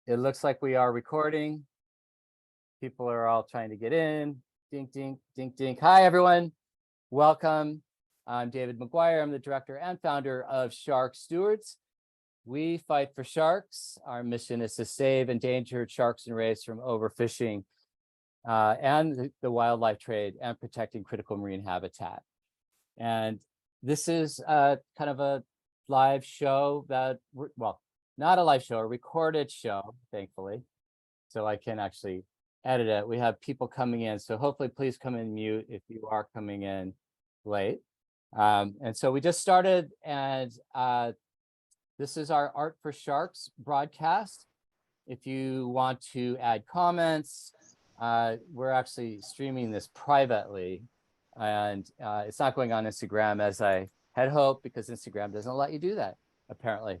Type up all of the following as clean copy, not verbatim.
It looks like we are recording. People are all trying to get in. Dink, dink, dink, dink. Hi, everyone. Welcome. I'm David McGuire. I'm the director and founder of Shark Stewards. We fight for sharks. Our mission is to save endangered sharks and rays from overfishing and the wildlife trade and protecting critical marine habitat. And this is kind of a live show that, well, not a live show, a recorded show, thankfully. So I can actually edit it. We have people coming in. So hopefully please come in mute if you are coming in late. And so we just started, and this is our Art for Sharks broadcast. If you want to add comments, we're actually streaming this privately, and it's not going on Instagram as I had hoped, because Instagram doesn't let you do that, apparently.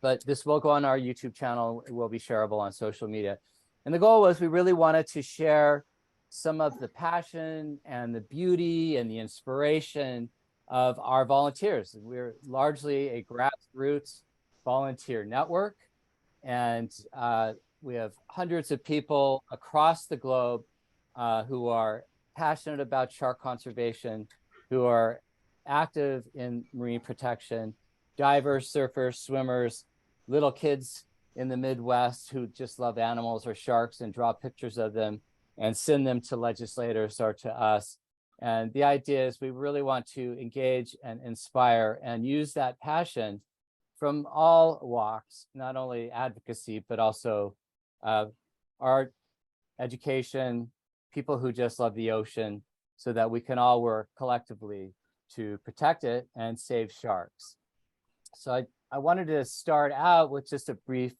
But this will go on our YouTube channel. It will be shareable on social media. And the goal was we really wanted to share some of the passion and the beauty and the inspiration of our volunteers. We're largely a grassroots volunteer network, and we have hundreds of people across the globe who are passionate about shark conservation, who are active in marine protection, divers, surfers, swimmers, little kids in the Midwest who just love animals or sharks and draw pictures of them and send them to legislators or to us. And the idea is we really want to engage and inspire and use that passion from all walks, not only advocacy, but also art, education, people who just love the ocean, so that we can all work collectively to protect it and save sharks. So I wanted to start out with just a brief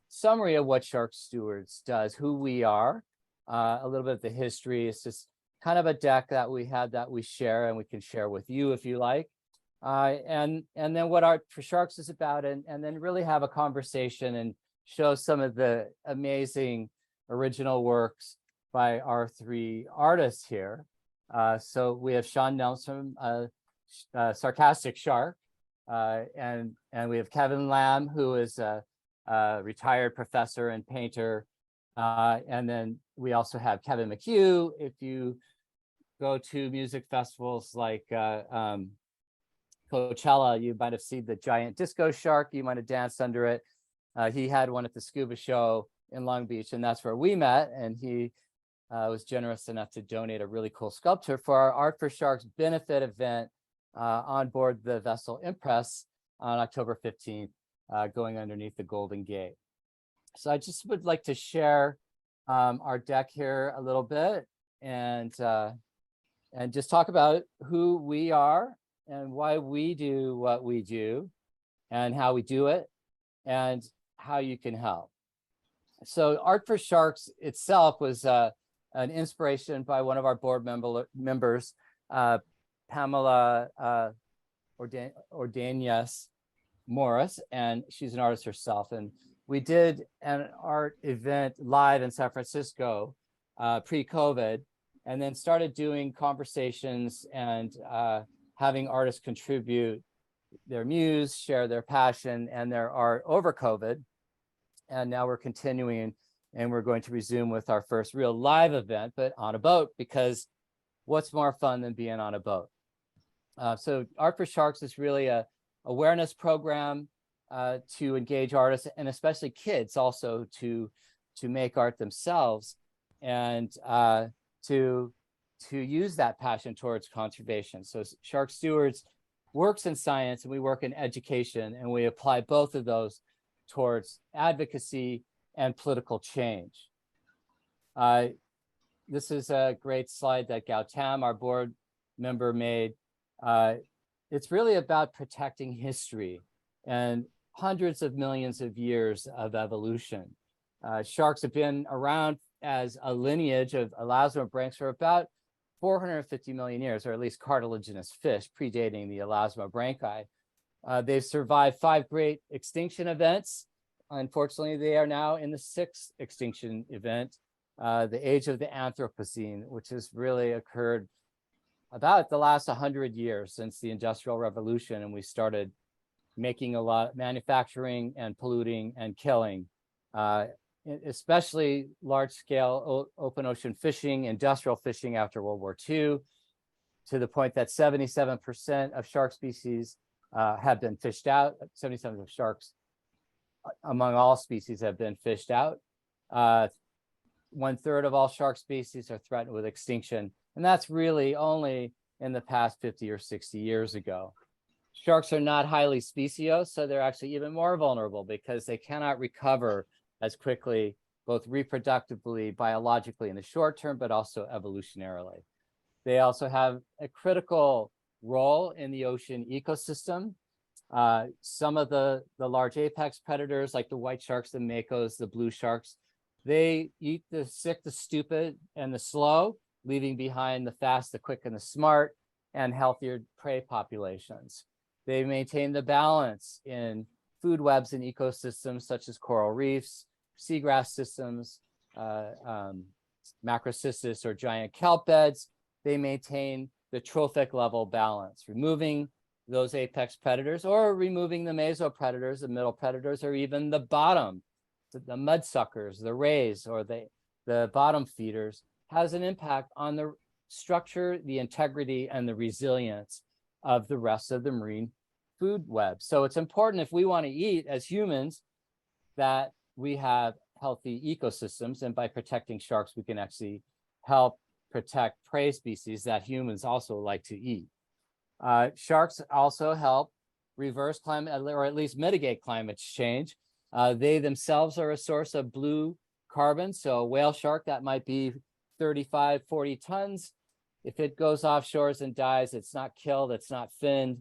summary of what Shark Stewards does, who we are, a little bit of the history. It's just kind of a deck that we had that we share, and we can share with you if you like. And then what Art for Sharks is about, and then really have a conversation and show some of the amazing original works by our three artists here. So we have Sean Nelms from Sarcastic Shark, and we have Kevin Lamb, who is a retired professor and painter. And then we also have Kevin McHugh. If you go to music festivals like Coachella, you might have seen the giant disco shark. You might have danced under it. He had one at the scuba show in Long Beach, and that's where we met. And he was generous enough to donate a really cool sculpture for our Art for Sharks benefit event on board the vessel Empress on October 15th, going underneath the Goilden Gate. So I just would like to share our deck here a little bit, and just talk about who we are and why we do what we do and how we do it and how you can help. So Art for Sharks itself was an inspiration by one of our board members, Pamela Ordonez Morris, and she's an artist herself. And we did an art event live in San Francisco pre-COVID, and then started doing conversations and having artists contribute their muse, share their passion and their art over COVID. And now we're continuing, and we're going to resume with our first real live event, but on a boat, because what's more fun than being on a boat? So Art for Sharks is really a awareness program to engage artists, and especially kids also, to make art themselves, and to use that passion towards conservation. So Shark Stewards works in science, and we work in education, and we apply both of those towards advocacy and political change. This is a great slide that Gautam, our board member, made. It's really about protecting history and hundreds of millions of years of evolution. Sharks have been around as a lineage of elasmobranchs for about 450 million years, or at least cartilaginous fish predating the elasmobranchi. They've survived 5 great extinction events. Unfortunately, they are now in the 6th extinction event, the age of the Anthropocene, which has really occurred about the last 100 years since the Industrial Revolution, and we started making a lot, manufacturing and polluting and killing especially large-scale open ocean fishing, industrial fishing after World War II, to the point that 77% of shark species have been fished out. 77% of sharks among all species have been fished out. 1/3 of all shark species are threatened with extinction. And that's really only in the past 50 or 60 years ago. Sharks are not highly speciose, so they're actually even more vulnerable because they cannot recover as quickly, both reproductively, biologically in the short term, but also evolutionarily. They also have a critical role in the ocean ecosystem. Some of the large apex predators, like the white sharks, the makos, the blue sharks, they eat the sick, the stupid, and the slow, leaving behind the fast, the quick, and the smart, and healthier prey populations. They maintain the balance in food webs and ecosystems such as coral reefs, seagrass systems, macrocystis or giant kelp beds. They maintain the trophic level balance, removing those apex predators or removing the mesopredators, the middle predators, or even the bottom, the mudsuckers, the rays, or the bottom feeders, has an impact on the structure, the integrity, and the resilience of the rest of the marine food web. So it's important, if we want to eat as humans, that we have healthy ecosystems, and by protecting sharks, we can actually help protect prey species that humans also like to eat. Sharks also help reverse climate, or at least mitigate climate change. They themselves are a source of blue carbon. So a whale shark that might be 35, 40 tons, if it goes offshores and dies, it's not killed, it's not finned,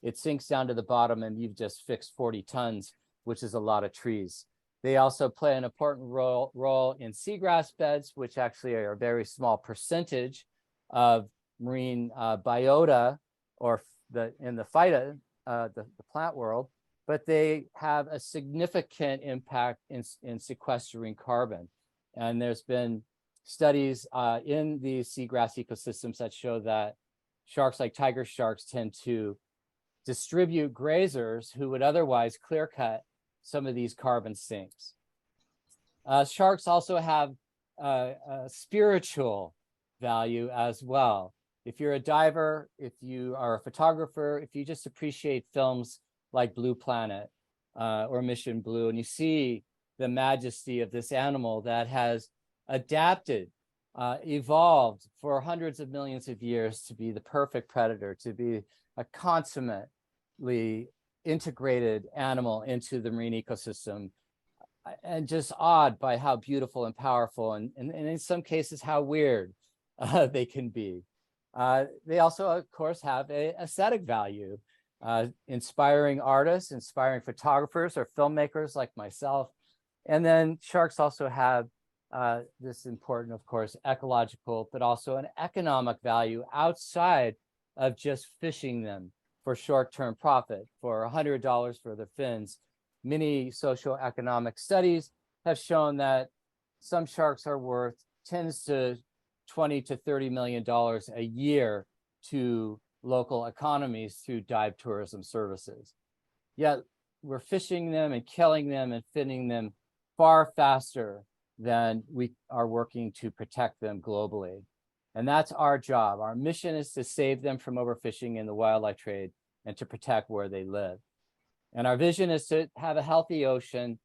it sinks down to the bottom, and you've just fixed 40 tons, which is a lot of trees. They also play an important role in seagrass beds, which actually are a very small percentage of marine biota, or in the phyta, the plant world, but they have a significant impact in sequestering carbon. And there's been studies in the seagrass ecosystems that show that sharks like tiger sharks tend to distribute grazers who would otherwise clear cut some of these carbon sinks. Sharks also have a spiritual value as well. If you're a diver, if you are a photographer, if you just appreciate films like Blue Planet or Mission Blue, and you see the majesty of this animal that has adapted, evolved for hundreds of millions of years to be the perfect predator, to be a consummately integrated animal into the marine ecosystem, and just awed by how beautiful and powerful, and in some cases, how weird they can be. They also, of course, have an aesthetic value, inspiring artists, inspiring photographers or filmmakers like myself. And then sharks also have this important, of course, ecological, but also an economic value outside of just fishing them for short-term profit, for $100 for the fins. Many socioeconomic studies have shown that some sharks are worth tens to $20 to $30 million a year to local economies through dive tourism services. Yet we're fishing them and killing them and finning them far faster than we are working to protect them globally. And that's our job. Our mission is to save them from overfishing in the wildlife trade and to protect where they live. And our vision is to have a healthy ocean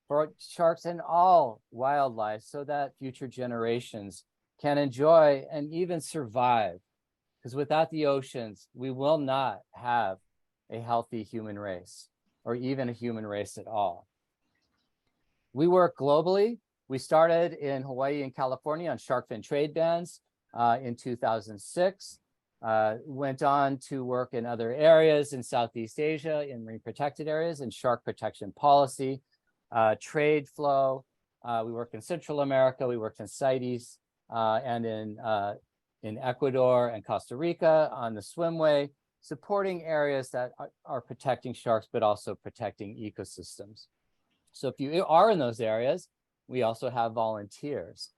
for sharks and all wildlife so that future generations can enjoy and even survive. Because without the oceans, we will not have a healthy human race, or even a human race at all. We work globally. We started in Hawaii and California on shark fin trade bans in 2006. Went on to work in other areas in Southeast Asia, in marine protected areas, in shark protection policy, trade flow. We worked in Central America. We worked in CITES and in Ecuador and Costa Rica on the swimway, supporting areas that are protecting sharks, but also protecting ecosystems. So if you are in those areas, we also have volunteers.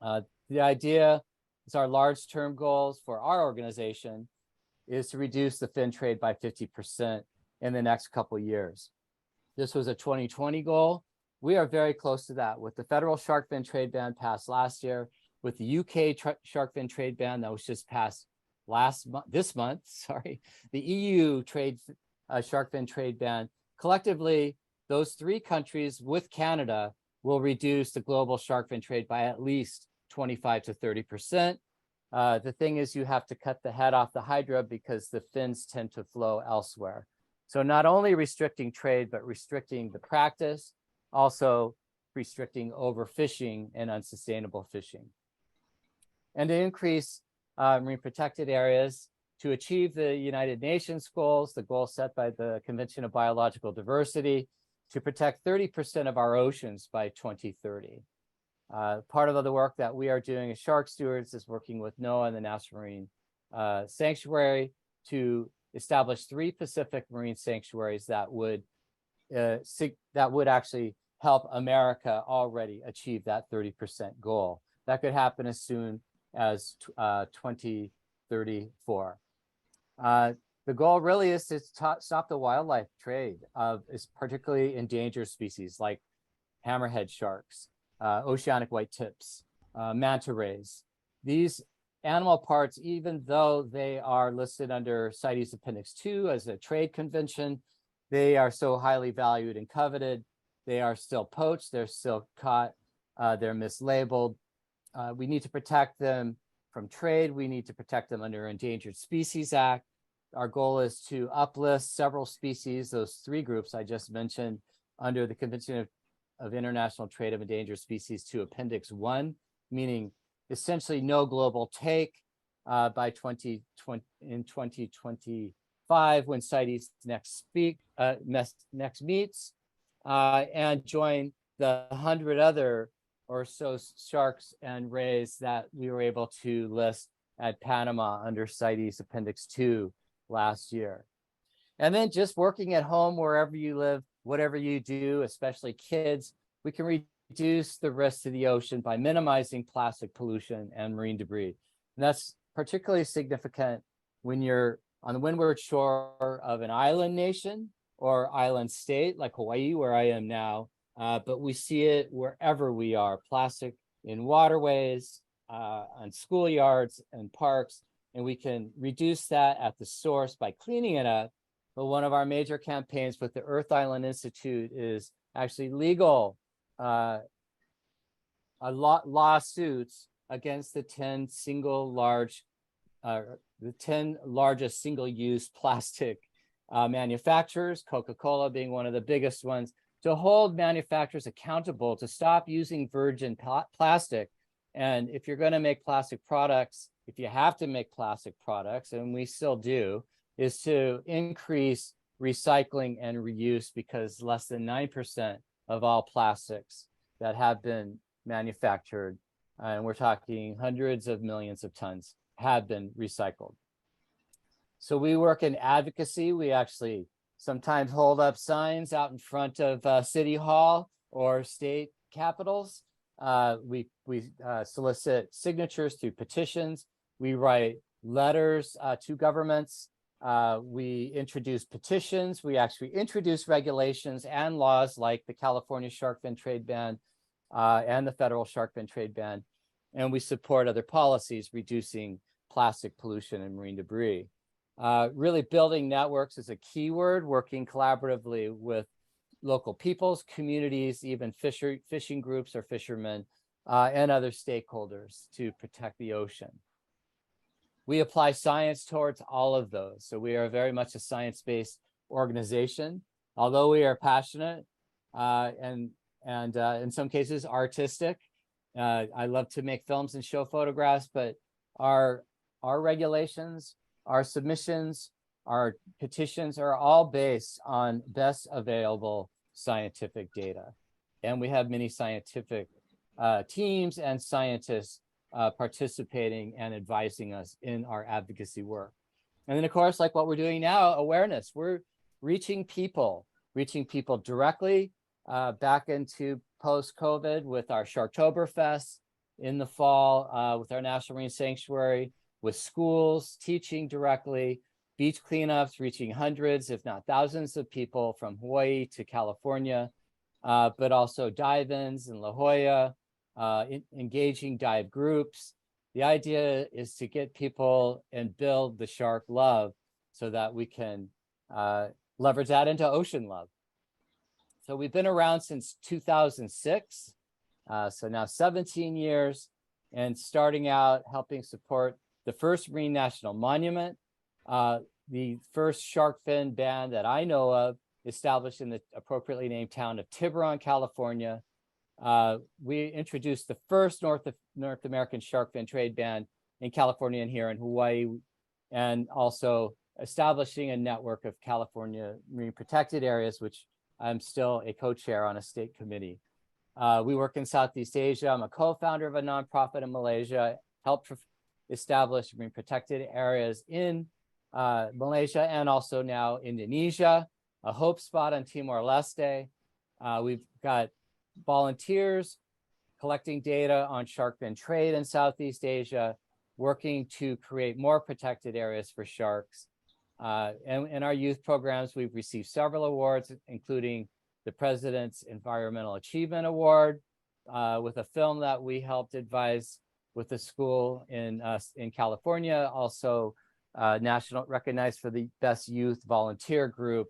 The idea is our large term goals for our organization is to reduce the fin trade by 50% in the next couple of years. This was a 2020 goal. we are very close to that with the federal shark fin trade ban passed last year, with the UK shark fin trade ban that was just passed this month, sorry, the EU shark fin trade ban. Collectively, those three countries with Canada will reduce the global shark fin trade by at least 25 to 30%. The thing is, you have to cut the head off the hydra because the fins tend to flow elsewhere. So not only restricting trade, but restricting the practice, also restricting overfishing and unsustainable fishing. And to increase marine protected areas to achieve the United Nations goals, the goal set by the Convention of Biological Diversity, to protect 30% of our oceans by 2030. Part of the work that we are doing as Shark Stewards is working with NOAA and the National Marine Sanctuary to establish 3 Pacific marine sanctuaries that would actually help America already achieve that 30% goal. That could happen as soon as 2034. The goal really is to stop the wildlife trade of particularly endangered species like hammerhead sharks, oceanic white tips, manta rays. These animal parts, even though they are listed under CITES Appendix 2 as a trade convention, they are so highly valued and coveted. They are still poached, they're still caught, they're mislabeled. We need to protect them from trade. We need to protect them under Endangered Species Act. Our goal is to uplist several species, those 3 groups I just mentioned, under the Convention of International Trade of Endangered Species to Appendix 1, meaning essentially no global take by 2025 when CITES next meets, and join the 100 other or so sharks and rays that we were able to list at Panama under CITES Appendix 2 last year. And then just working at home, wherever you live, whatever you do, especially kids, we can reduce the risk to the ocean by minimizing plastic pollution and marine debris. And that's particularly significant when you're on the windward shore of an island nation or island state like Hawaii, where I am now, but we see it wherever we are, plastic in waterways, on schoolyards and parks, and we can reduce that at the source by cleaning it up. But one of our major campaigns with the Earth Island Institute is actually legal lawsuits against the 10 largest single-use plastic manufacturers, Coca-Cola being one of the biggest ones, to hold manufacturers accountable to stop using virgin plastic. And if you're going to make plastic products, if you have to make plastic products, and we still do, is to increase recycling and reuse, because less than 9% of all plastics that have been manufactured, and we're talking hundreds of millions of tons, have been recycled. So we work in advocacy. We actually sometimes hold up signs out in front of City Hall or state capitals. We solicit signatures through petitions. We write letters to governments. We introduce petitions. We actually introduce regulations and laws like the California shark fin trade ban and the federal shark fin trade ban. And we support other policies reducing plastic pollution and marine debris. Really building networks is a key word, working collaboratively with local peoples, communities, even fishing groups or fishermen, and other stakeholders to protect the ocean. We apply science towards all of those. So we are very much a science-based organization, although we are passionate and in some cases artistic. I love to make films and show photographs, but our regulations, our submissions, our petitions are all based on best available scientific data. And we have many scientific teams and scientists participating and advising us in our advocacy work. And then of course, like what we're doing now, awareness. We're reaching people directly back into post-COVID with our Sharktoberfest in the fall, with our National Marine Sanctuary, with schools, teaching directly, beach cleanups, reaching hundreds, if not thousands of people from Hawaii to California. but also dive-ins in La Jolla, engaging dive groups. The idea is to get people and build the shark love so that we can leverage that into ocean love. So we've been around since 2006, so now 17 years, and starting out helping support the first Marine National Monument, the first shark fin ban that I know of, established in the appropriately named town of Tiburon, California. We introduced the first North American shark fin trade ban in California and here in Hawaii, and also establishing a network of California marine protected areas, which I'm still a co-chair on a state committee. We work in Southeast Asia. I'm a co-founder of a nonprofit in Malaysia, helped establish marine protected areas in Malaysia and also now Indonesia, a hope spot on Timor-Leste. We've got volunteers collecting data on shark fin trade in Southeast Asia, working to create more protected areas for sharks. And in our youth programs, we've received several awards, including the President's Environmental Achievement Award, with a film that we helped advise with the school in California, also recognized for the best youth volunteer group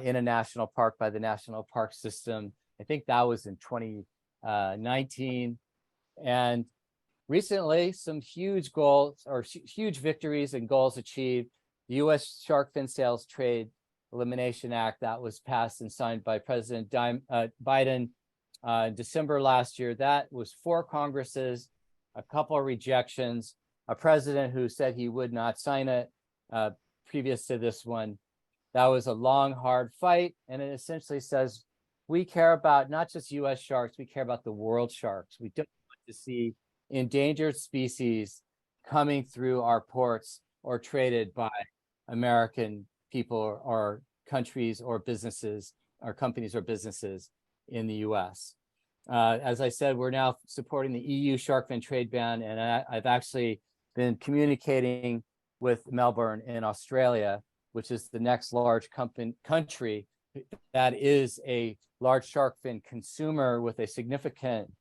in a national park by the National Park System. I think that was in 2019. And recently, some huge goals or huge victories and goals achieved. The U.S. Shark Fin Sales Trade Elimination Act that was passed and signed by President Biden in December last year. That was 4 Congresses, a couple of rejections, a president who said he would not sign it previous to this one. That was a long, hard fight. And it essentially says, we care about not just U.S. sharks, we care about the world sharks. We don't want to see endangered species coming through our ports or traded by American people or countries or businesses or companies or businesses in the US. As I said, we're now supporting the EU shark fin trade ban, and I've actually been communicating with Melbourne in Australia, which is the next large country that is a large shark fin consumer with a significant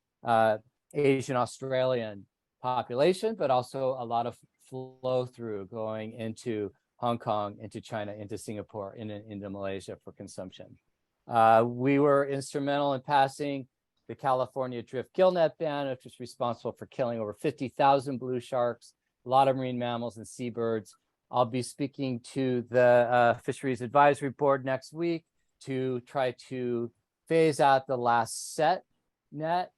Asian Australian population, but also a lot of flow through going into Hong Kong, into China, into Singapore, into Malaysia for consumption. We were instrumental in passing the California drift gillnet ban, which was responsible for killing over 50,000 blue sharks, a lot of marine mammals and seabirds. I'll be speaking to the Fisheries Advisory Board next week to try to phase out the last set net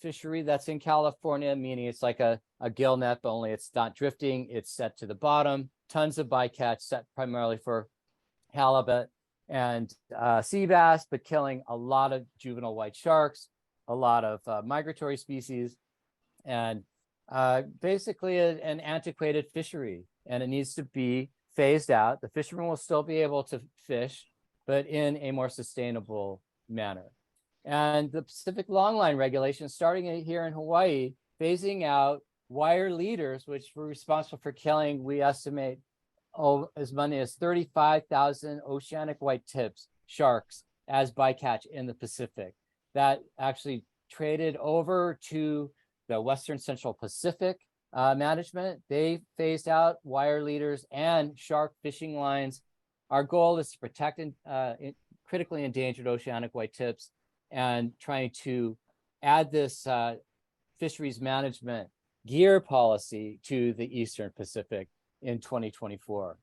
fishery that's in California, meaning it's like a gill net, but only it's not drifting, it's set to the bottom. Tons of bycatch set primarily for halibut and sea bass, but killing a lot of juvenile white sharks, a lot of migratory species, and basically an antiquated fishery, and it needs to be phased out. The fishermen will still be able to fish, but in a more sustainable manner. And the Pacific longline regulations, starting here in Hawaii, phasing out wire leaders, which were responsible for killing, we estimate, as many as 35,000 oceanic white tips sharks as bycatch in the Pacific. That actually traded over to the Western Central Pacific management. They phased out wire leaders and shark fishing lines. Our goal is to protect critically endangered oceanic white tips and trying to add this fisheries management gear policy to the Eastern Pacific in 2024.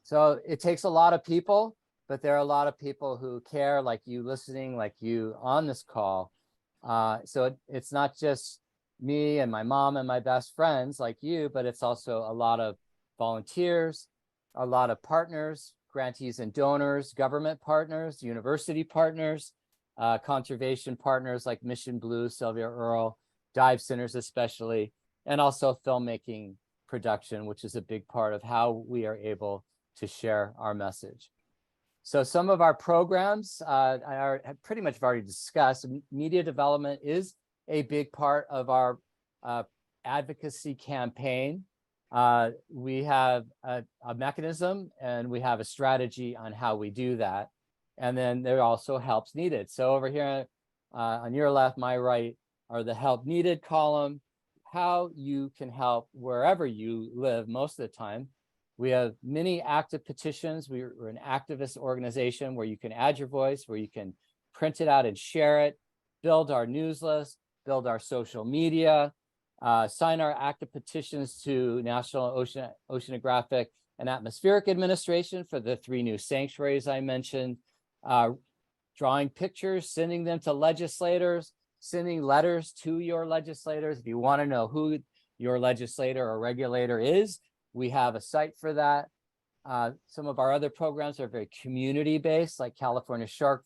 So it takes a lot of people, but there are a lot of people who care, like you listening, like you on this call. So it's not just me and my mom and my best friends like you, but it's also a lot of volunteers, a lot of partners, grantees and donors, government partners, university partners, conservation partners like Mission Blue, Sylvia Earle, dive centers especially, and also filmmaking production, which is a big part of how we are able to share our message. So some of our programs I pretty much have already discussed. Media development is a big part of our advocacy campaign. We have a mechanism and we have a strategy on how we do that. And then there are also helps needed. So over here on your left, my right, are the help needed column, how you can help wherever you live most of the time. We have many active petitions. We're an activist organization where you can add your voice, where you can print it out and share it, build our news list, build our social media, sign our active petitions to National Oceanographic and Atmospheric Administration for the 3 new sanctuaries I mentioned, drawing pictures, sending them to legislators, sending letters to your legislators. If you want to know who your legislator or regulator is, we have a site for that. Some of our other programs are very community-based, like California Shark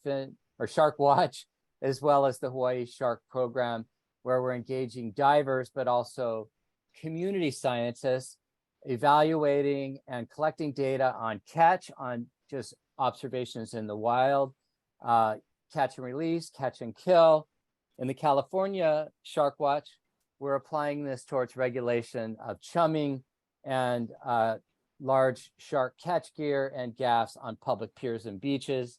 Watch, as well as the Hawaii Shark Program, where we're engaging divers, but also community scientists, evaluating and collecting data on catch, on just observations in the wild, catch and release, catch and kill. In the California Shark Watch, we're applying this towards regulation of chumming and large shark catch gear and gaffs on public piers and beaches.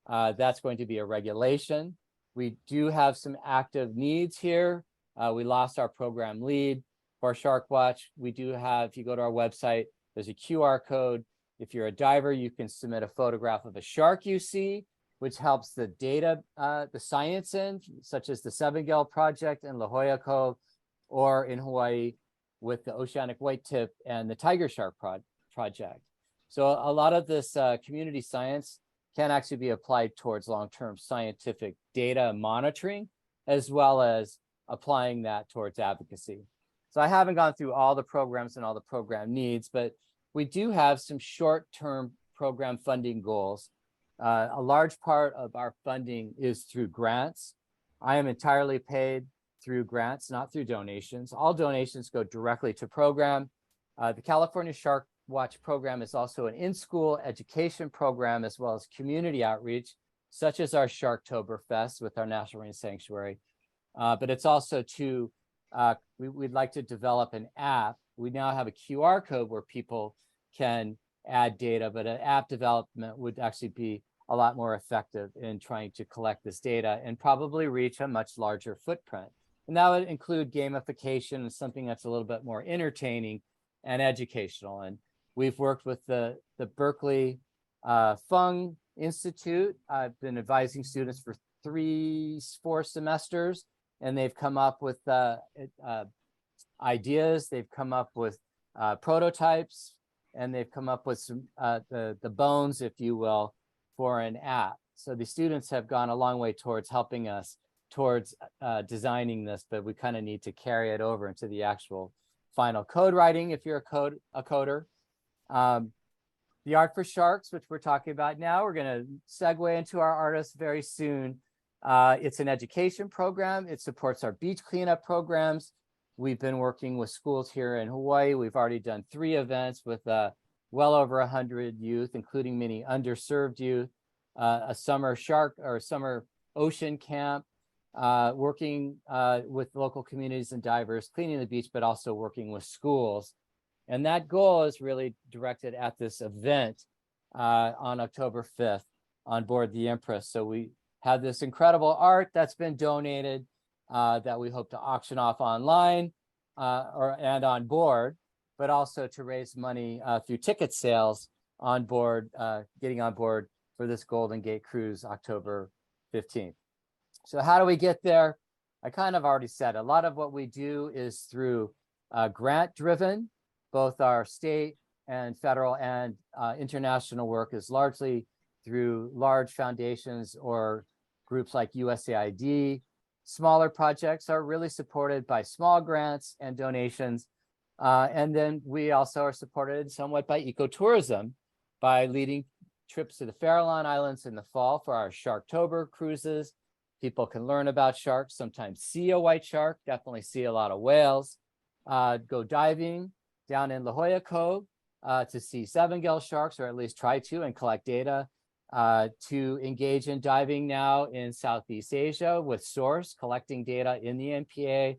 That's going to be a regulation. We do have some active needs here. We lost our program lead for Shark Watch. We do have, if you go to our website, there's a QR code. If you're a diver, you can submit a photograph of a shark you see, which helps the data, the science in, such as the Seven Gale Project in La Jolla Cove, or in Hawaii with the oceanic white tip and the tiger shark project. So a lot of this community science can actually be applied towards long-term scientific data monitoring, as well as applying that towards advocacy. So I haven't gone through all the programs and all the program needs, but we do have some short-term program funding goals. A large part of our funding is through grants. I am entirely paid through grants, not through donations. All donations go directly to program. The California Shark Watch program is also an in-school education program, as well as community outreach, such as our Sharktoberfest with our National Marine Sanctuary. But it's also to, we'd like to develop an app. We now have a QR code where people can add data, but an app development would actually be a lot more effective in trying to collect this data and probably reach a much larger footprint. And that would include gamification and something that's a little bit more entertaining and educational. And we've worked with the Berkeley Fung Institute. I've been advising students for 4 semesters, and they've come up with ideas. They've come up with prototypes, and they've come up with some the bones, if you will, for an app. So the students have gone a long way towards helping us towards designing this, but we kind of need to carry it over into the actual final code writing if you're a coder. The Art for Sharks, which we're talking about now, we're going to segue into our artists very soon. It's an education program. It supports our beach cleanup programs. We've been working with schools here in Hawaii. We've already done 3 events with well over 100 youth, including many underserved youth, a summer shark or summer ocean camp, working with local communities and divers, cleaning the beach, but also working with schools. And that goal is really directed at this event on October 5th on board the Empress. So we have this incredible art that's been donated that we hope to auction off online and on board, but also to raise money through ticket sales on board, getting on board for this Goilden Gate cruise October 15th. So how do we get there? I kind of already said a lot of what we do is through grant driven. Both our state and federal and international work is largely through large foundations or groups like USAID. Smaller projects are really supported by small grants and donations. And then we also are supported somewhat by ecotourism by leading trips to the Farallon Islands in the fall for our Sharktober cruises. People can learn about sharks, sometimes see a white shark, definitely see a lot of whales, go diving down in La Jolla Cove to see 7-gale sharks, or at least try to, and collect data, to engage in diving now in Southeast Asia with Source, collecting data in the NPA,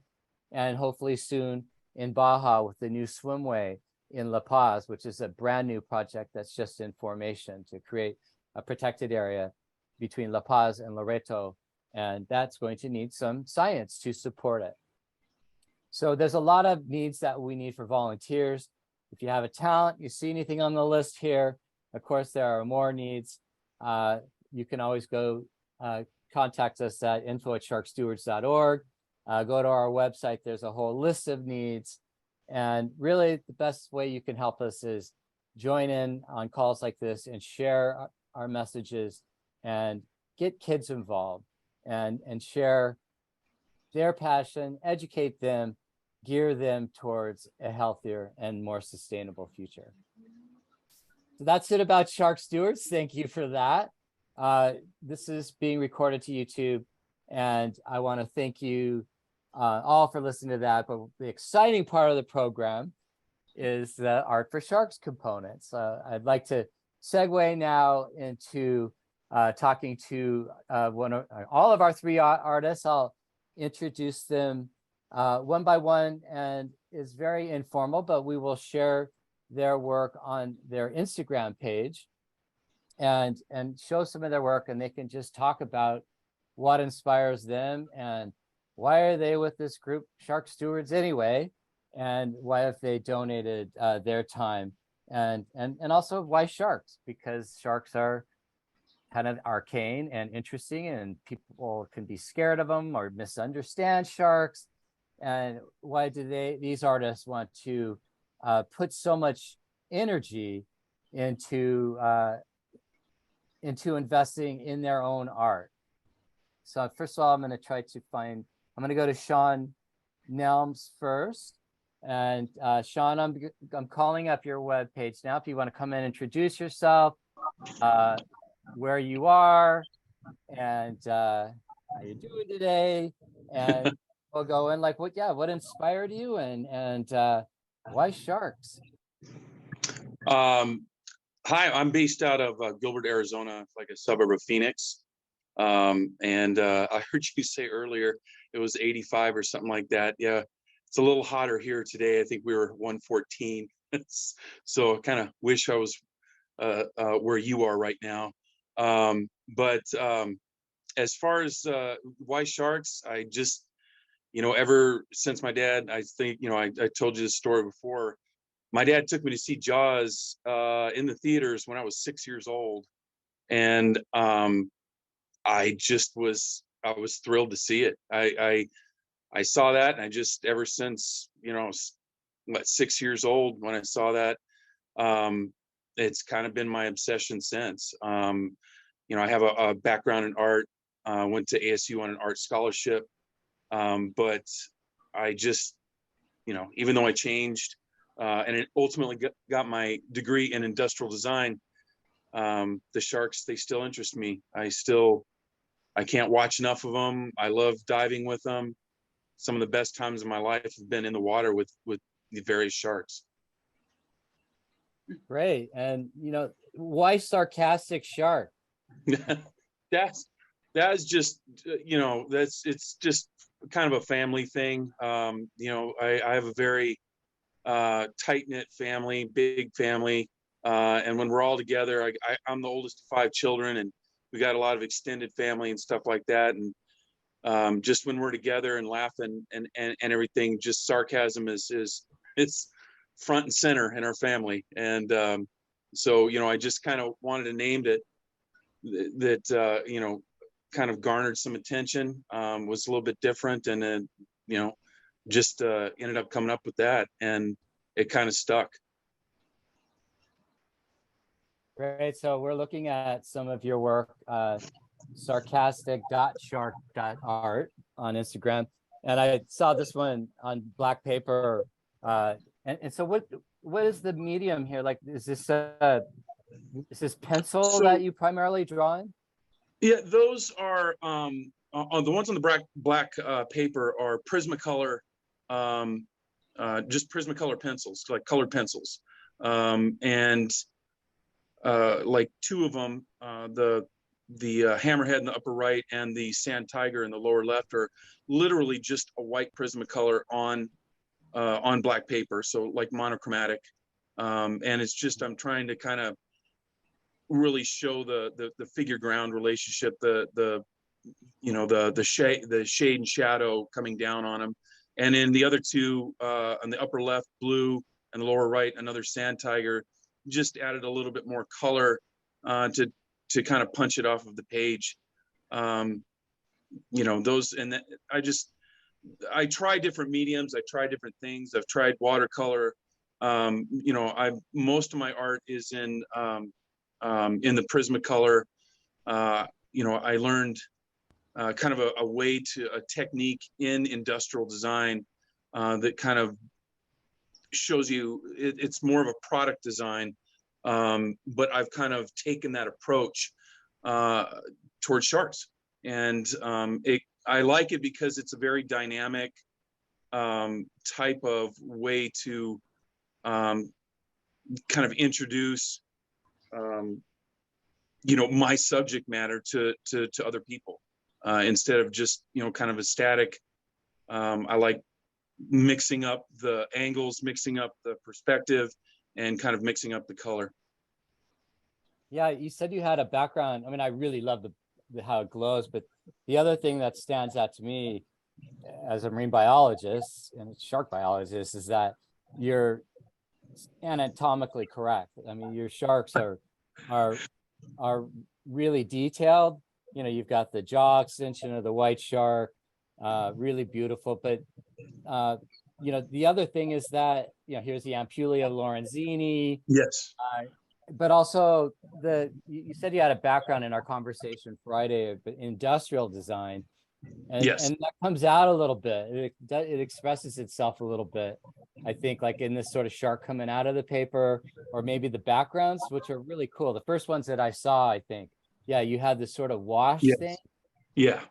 and hopefully soon in Baja with the new swimway in La Paz, which is a brand new project that's just in formation to create a protected area between La Paz and Loreto, and that's going to need some science to support it. So there's a lot of needs that we need for volunteers. If you have a talent, you see anything on the list here, of course, there are more needs. You can always go contact us at info@sharkstewards.org. Go to our website, there's a whole list of needs. And really the best way you can help us is join in on calls like this and share our messages and get kids involved and share their passion, educate them, gear them towards a healthier and more sustainable future. So that's it about Shark Stewards. Thank you for that. This is being recorded to YouTube, and I want to thank you all for listening to that. But the exciting part of the program is the Art for Sharks components. I'd like to segue now into talking to all of our three artists. I'll introduce them one by one, and it's very informal, but we will share their work on their Instagram page and show some of their work, and they can just talk about what inspires them and why are they with this group Shark Stewards anyway, and why have they donated their time, and also why sharks, because sharks are kind of arcane and interesting, and people can be scared of them or misunderstand sharks. And why do these artists want to put so much energy into investing in their own art? So first of all, I'm going to go to Sean Nelms first. And Sean, I'm calling up your webpage now. If you want to come in, introduce yourself, where you are, and how you doing today, and we'll go in like what inspired you, and why sharks? Hi, I'm based out of Gilbert, Arizona, like a suburb of Phoenix. And I heard you say earlier it was 85 or something like that. Yeah, it's a little hotter here today. I think we were 114. So I kind of wish I was where you are right now. But as far as why sharks, I just, ever since my dad, I think, I told you this story before. My dad took me to see Jaws in the theaters when I was 6 years old. And I was thrilled to see it. I saw that, and I just, ever since, 6 years old when I saw that, it's kind of been my obsession since. I have a background in art, went to ASU on an art scholarship. But I just, even though I changed, and it ultimately got my degree in industrial design, the sharks, they still interest me. I can't watch enough of them. I love diving with them. Some of the best times of my life have been in the water with the various sharks. Great. And why sarcastic shark? That's just, it's just kind of a family thing. I have a very tight-knit family, big family, and when we're all together, I'm the oldest of 5 children, and we got a lot of extended family and stuff like that. And just when we're together and laughing and everything, just sarcasm is it's front and center in our family. And so I just kind of wanted a name that kind of garnered some attention, was a little bit different, and then just ended up coming up with that, and it kind of stuck. Great. So we're looking at some of your work, sarcastic.shark.art on Instagram, and I saw this one on black paper. And so what is the medium here? Like, is this pencil that you primarily draw in? Yeah, those are the ones on the black paper are Prismacolor, just Prismacolor pencils, like colored pencils, and like 2 of them, the hammerhead in the upper right and the sand tiger in the lower left, are literally just a white Prismacolor on black paper, so like monochromatic, and it's just, I'm trying to kind of really show the figure ground relationship, the shade and shadow coming down on them. And in the other two, on the upper left, blue, and the lower right, another sand tiger, just added a little bit more color to kind of punch it off of the page. Those, and I try different mediums. I try different things. I've tried watercolor. Most of my art is in the Prismacolor. I learned kind of a technique in industrial design that kind of shows you it's more of a product design, but I've kind of taken that approach towards sharks, and I like it because it's a very dynamic type of way to kind of introduce my subject matter to other people, instead of just kind of a static. I like mixing up the angles, mixing up the perspective, and kind of mixing up the color. Yeah, you said you had a background. I mean, I really love how it glows, but the other thing that stands out to me as a marine biologist and a shark biologist is that you're anatomically correct. I mean, your sharks are really detailed. You've got the jaw extension of the white shark, really beautiful. But the other thing is that here's the Ampulia lorenzini. Yes. But also you said you had a background in our conversation Friday of industrial design, and, yes. And that comes out a little bit. It expresses itself a little bit, I think, like in this sort of shark coming out of the paper, or maybe the backgrounds, which are really cool. The first ones that I saw, I think, you had this sort of wash thing. Yeah.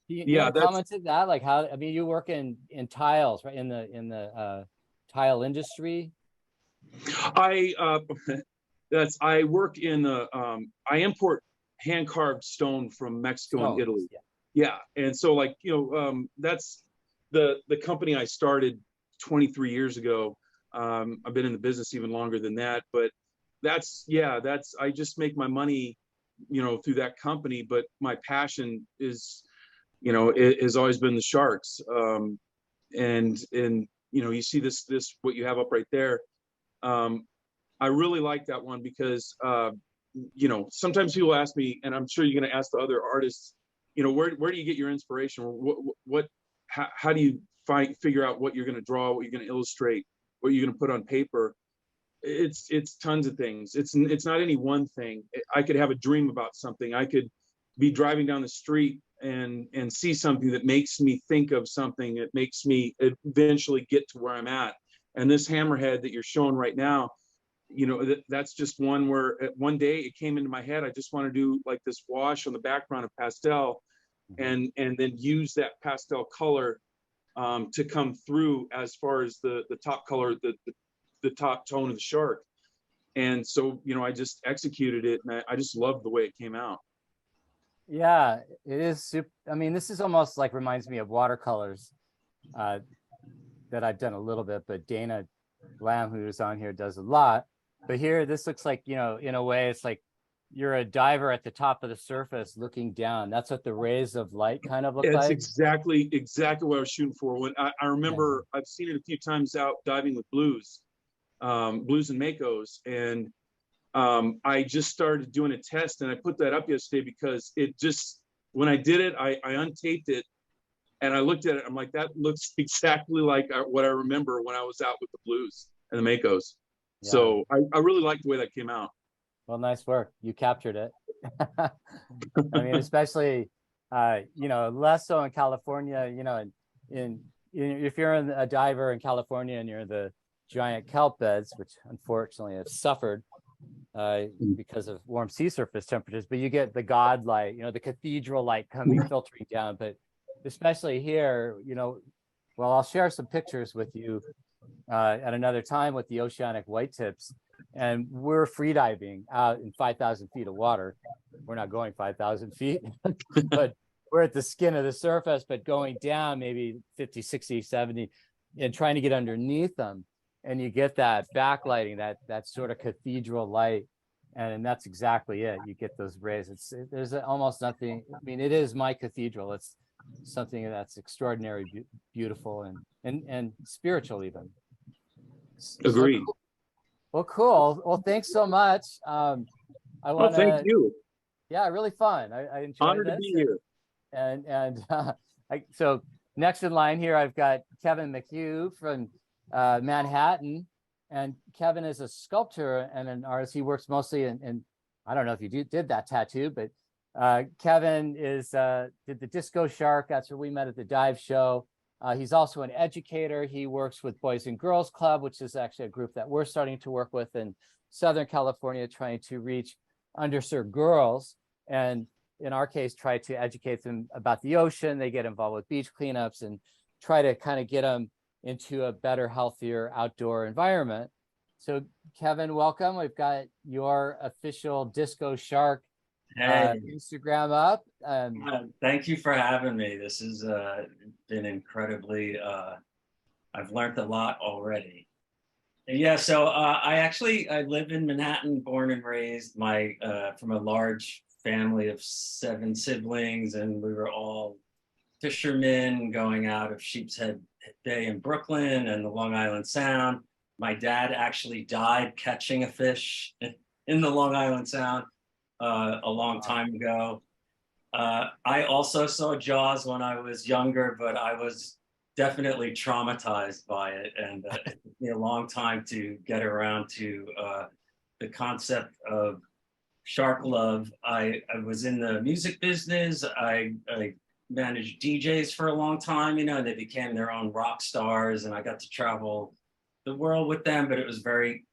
You commented that, like how, I mean, you work in tiles, right? In the tile industry. I work in I import hand carved stone from Mexico and Italy. Yeah. And so that's the company I started 23 years ago. I've been in the business even longer than that, but I just make my money, through that company. But my passion is, it has always been the sharks. And you see this, what you have up right there. I really like that one because, sometimes people ask me, and I'm sure you're going to ask the other artists, where do you get your inspiration? How do you figure out what you're going to draw, what you're going to illustrate, what you're going to put on paper? It's tons of things. It's not any one thing. I could have a dream about something. I could be driving down the street and see something that makes me think of something. It makes me eventually get to where I'm at. And this hammerhead that you're showing right now, that's just one where one day it came into my head. I just want to do like this wash on the background of pastel, and then use that pastel color to come through as far as the top color, the top tone of the shark. And so, I just executed it, and I just loved the way it came out. Yeah, it is super. I mean, this is almost like reminds me of watercolors that I've done a little bit, but Dana Lamb, who's on here, does a lot. But here, this looks like, in a way, it's like you're a diver at the top of the surface looking down. That's what the rays of light kind of look like. It's exactly what I was shooting for. When I remember, I've seen it a few times out diving with blues and makos, and I just started doing a test, and I put that up yesterday because when I did it, I untaped it, and I looked at it. I'm like, that looks exactly like what I remember when I was out with the blues and the makos. Yeah. So I really like the way that came out. Well, nice work. You captured it. I mean, especially, less so in California, if you're a diver in California and you're in the giant kelp beds, which unfortunately have suffered because of warm sea surface temperatures, but you get the god light, the cathedral light filtering down. But especially here, well, I'll share some pictures with you at another time with the oceanic whitetips, and we're free diving out in 5,000 feet of water. We're not going 5,000 feet, but we're at the skin of the surface, but going down maybe 50, 60, 70, and trying to get underneath them. And you get that backlighting, that sort of cathedral light. And that's exactly it. You get those rays. There's almost nothing. I mean, it is my cathedral. It's something that's extraordinary, beautiful, and spiritual even. Agreed. So, well, cool. Well, thanks so much. I want to. Thank you. Yeah, really fun. I enjoyed Honored this. to be here. So next in line here, I've got Kevin McHugh from Manhattan, and Kevin is a sculptor and an artist. He works mostly in I don't know if you did that tattoo, but Kevin did the Disco Shark. That's where we met at the dive show. He's also an educator. He works with Boys and Girls Club, which is actually a group that we're starting to work with in Southern California, trying to reach underserved girls, and in our case, try to educate them about the ocean. They get involved with beach cleanups and try to kind of get them into a better, healthier outdoor environment. So Kevin, welcome. We've got your official Disco Shark Instagram up. Thank you for having me. This has been incredibly, I've learned a lot already. Yeah, so I live in Manhattan, born and raised. From a large family of 7 siblings, and we were all fishermen going out of Sheepshead Bay in Brooklyn and the Long Island Sound. My dad actually died catching a fish in the Long Island Sound a long time ago. I also saw Jaws when I was younger, but I was definitely traumatized by it, and it took me a long time to get around to the concept of shark love. I was in the music business. I managed DJs for a long time, and they became their own rock stars, and I got to travel the world with them, but it was very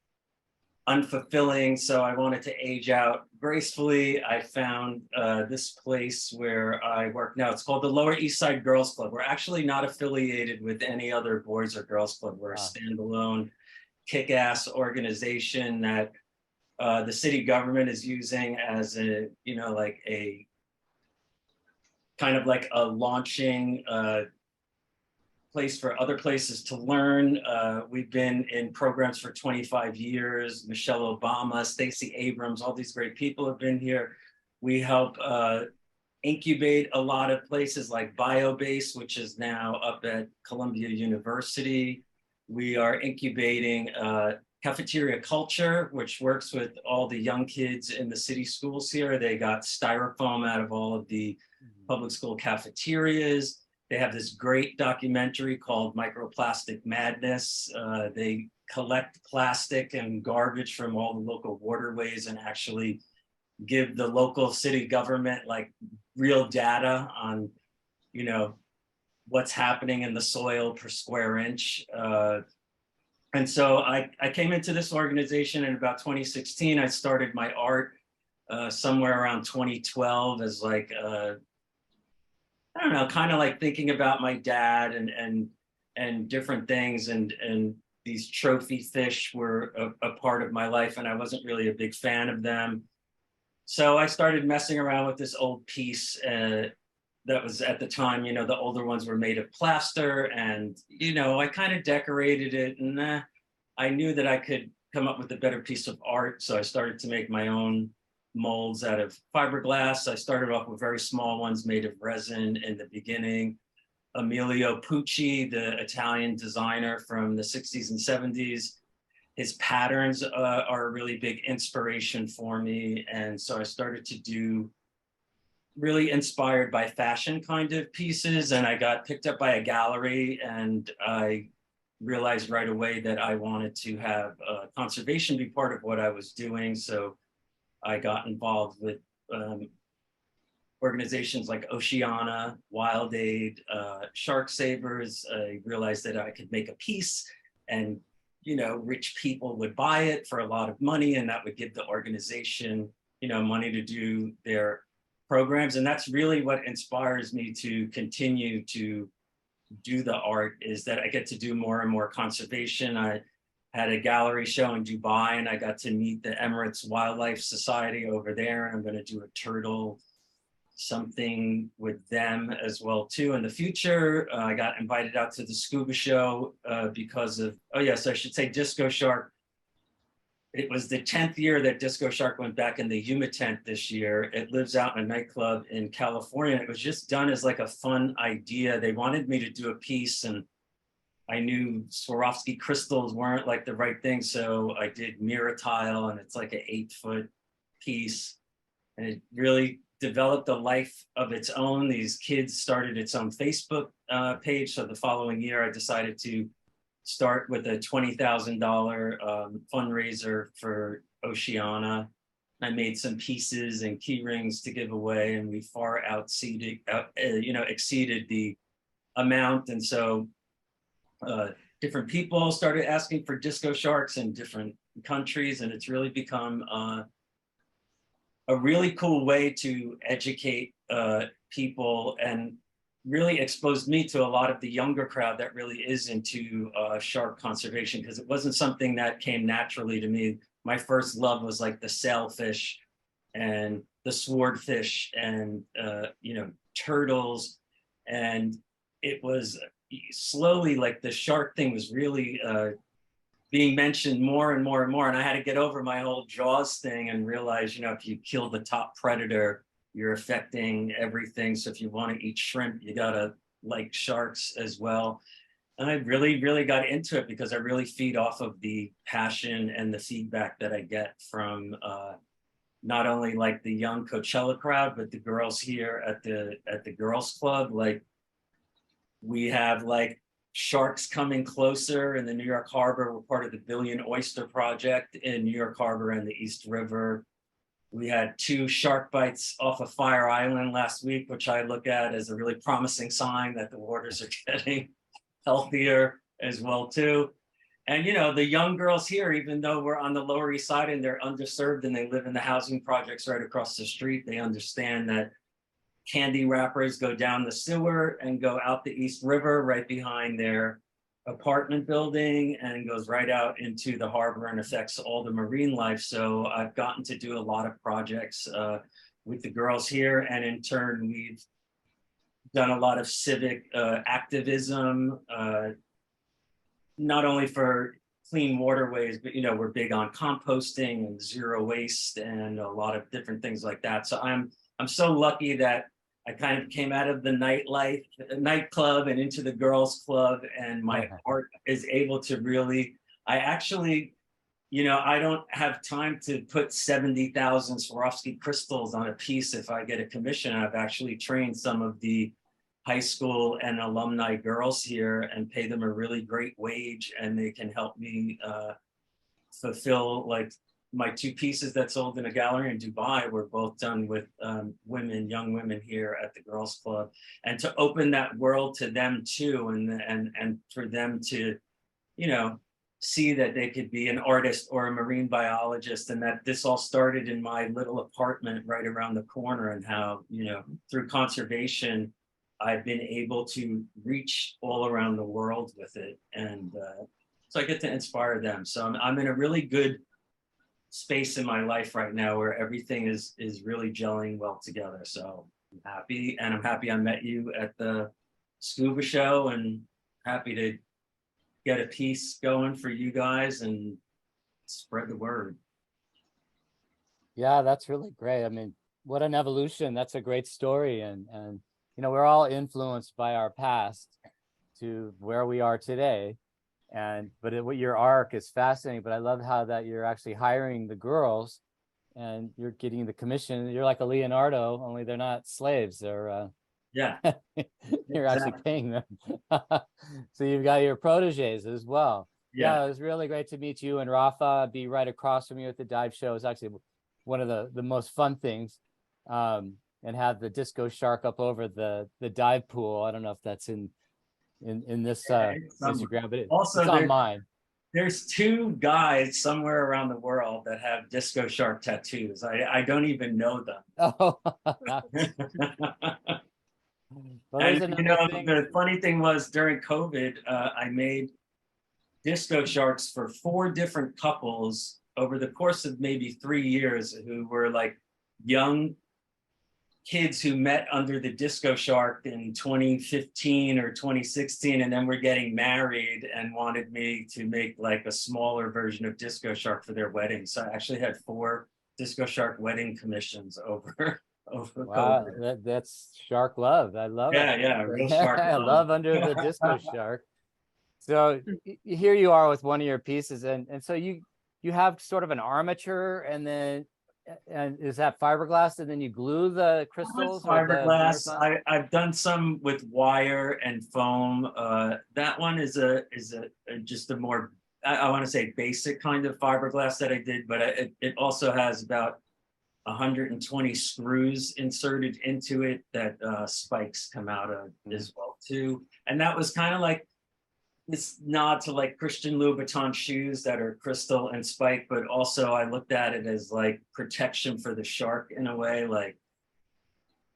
unfulfilling. So I wanted to age out gracefully. I found this place where I work now. It's called the Lower East Side Girls Club. We're actually not affiliated with any other boys or girls club. We're a standalone, kick-ass organization that the city government is using as a, like a kind of like a launching place for other places to learn. We've been in programs for 25 years. Michelle Obama, Stacey Abrams, all these great people have been here. We help incubate a lot of places like BioBase, which is now up at Columbia University. We are incubating cafeteria culture, which works with all the young kids in the city schools here. They got styrofoam out of all of the public school cafeterias. They have this great documentary called Microplastic Madness. They collect plastic and garbage from all the local waterways and actually give the local city government like real data on, what's happening in the soil per square inch. And so I came into this organization in about 2016. I started my art somewhere around 2012 as like, I don't know, kind of like thinking about my dad and different things, and these trophy fish were a part of my life, and I wasn't really a big fan of them. So I started messing around with this old piece that was at the time, the older ones were made of plaster, and, I kind of decorated it, and I knew that I could come up with a better piece of art. So I started to make my own molds out of fiberglass. I started off with very small ones made of resin in the beginning. Emilio Pucci, the Italian designer from the 60s and 70s, his patterns are a really big inspiration for me. And so I started to do really inspired by fashion kind of pieces. And I got picked up by a gallery, and I realized right away that I wanted to have conservation be part of what I was doing. So I got involved with organizations like Oceana, Wild Aid, Shark Savers. I realized that I could make a piece and, rich people would buy it for a lot of money, and that would give the organization, money to do their programs. And that's really what inspires me to continue to do the art, is that I get to do more and more conservation. I had a gallery show in Dubai, and I got to meet the Emirates Wildlife Society over there. And I'm going to do a turtle something with them as well too in the future. I got invited out to the scuba show because of, oh yes, I should say Disco Shark it was the 10th year that Disco Shark went back in the Yuma tent this year. It lives out in a nightclub in California. It was just done as like a fun idea. They wanted me to do a piece, and I knew Swarovski crystals weren't like the right thing. So I did mirror tile, and it's like an 8-foot piece. And it really developed a life of its own. These kids started its own Facebook page. So the following year, I decided to start with a $20,000 fundraiser for Oceana. I made some pieces and key rings to give away, and we far exceeded the amount. And so different people started asking for disco sharks in different countries, and it's really become a really cool way to educate people, and really exposed me to a lot of the younger crowd that really is into shark conservation, because it wasn't something that came naturally to me. My first love was like the sailfish and the swordfish and turtles, and it was slowly like the shark thing was really being mentioned more and more and more. And I had to get over my whole Jaws thing and realize, if you kill the top predator, you're affecting everything. So if you want to eat shrimp, you gotta like sharks as well. And I really, really got into it because I really feed off of the passion and the feedback that I get from not only like the young Coachella crowd, but the girls here at the girls club. Like, we have like sharks coming closer in the New York Harbor. We're part of the Billion Oyster Project in New York Harbor and the East River. We had 2 shark bites off of Fire Island last week, which I look at as a really promising sign that the waters are getting healthier as well too. And the young girls here, even though we're on the Lower East Side and they're underserved and they live in the housing projects right across the street, they understand that candy wrappers go down the sewer and go out the East River right behind their apartment building, and goes right out into the harbor and affects all the marine life. So I've gotten to do a lot of projects with the girls here, and in turn we've done a lot of civic activism, not only for clean waterways, but we're big on composting and zero waste and a lot of different things like that. So I'm so lucky that I kind of came out of the nightclub and into the girls club, and my art is able to really, I actually, I don't have time to put 70,000 Swarovski crystals on a piece if I get a commission. I've actually trained some of the high school and alumni girls here and pay them a really great wage, and they can help me fulfill like my 2 pieces that sold in a gallery in Dubai were both done with young women here at the girls club, and to open that world to them too, and for them to, see that they could be an artist or a marine biologist, and that this all started in my little apartment right around the corner, and how, through conservation, I've been able to reach all around the world with it. And so I get to inspire them. So I'm in a really good space in my life right now where everything is really gelling well together. So I'm happy, and I'm happy I met you at the scuba show, and happy to get a piece going for you guys and spread the word. Yeah, that's really great. I mean, what an evolution. That's a great story. And we're all influenced by our past to where we are today. What your arc is fascinating, but I love how that you're actually hiring the girls and you're getting the commission. You're like a Leonardo, only they're not slaves. They're Yeah, you're actually paying them. So you've got your proteges as well. Yeah, it was really great to meet you, and Rafa be right across from you at the dive show is actually one of the most fun things. And have the disco shark up over the dive pool. I don't know if that's in this Instagram, but also it's on mine. There's 2 guys somewhere around the world that have disco shark tattoos. I don't even know them. Oh, well, and thing. The funny thing was, during COVID, I made disco sharks for 4 different couples over the course of maybe 3 years, who were like young kids who met under the Disco Shark in 2015 or 2016, and then were getting married and wanted me to make like a smaller version of Disco Shark for their wedding. So I actually had 4 Disco Shark wedding commissions over Wow, COVID. that's shark love. I love Yeah, it. yeah, real shark I love. love Under the Disco Shark. So here you are with one of your pieces, and so you have sort of an armature, and then is that fiberglass, and then you glue the crystals or the Fiberglass. mirrors on? I've done some with wire and foam. That one is a just a more, I want to say, basic kind of fiberglass that I did, but it also has about 120 screws inserted into it that spikes come out of as well too. And that was kind of like this nod to like Christian Louboutin shoes that are crystal and spike, but also I looked at it as like protection for the shark in a way, like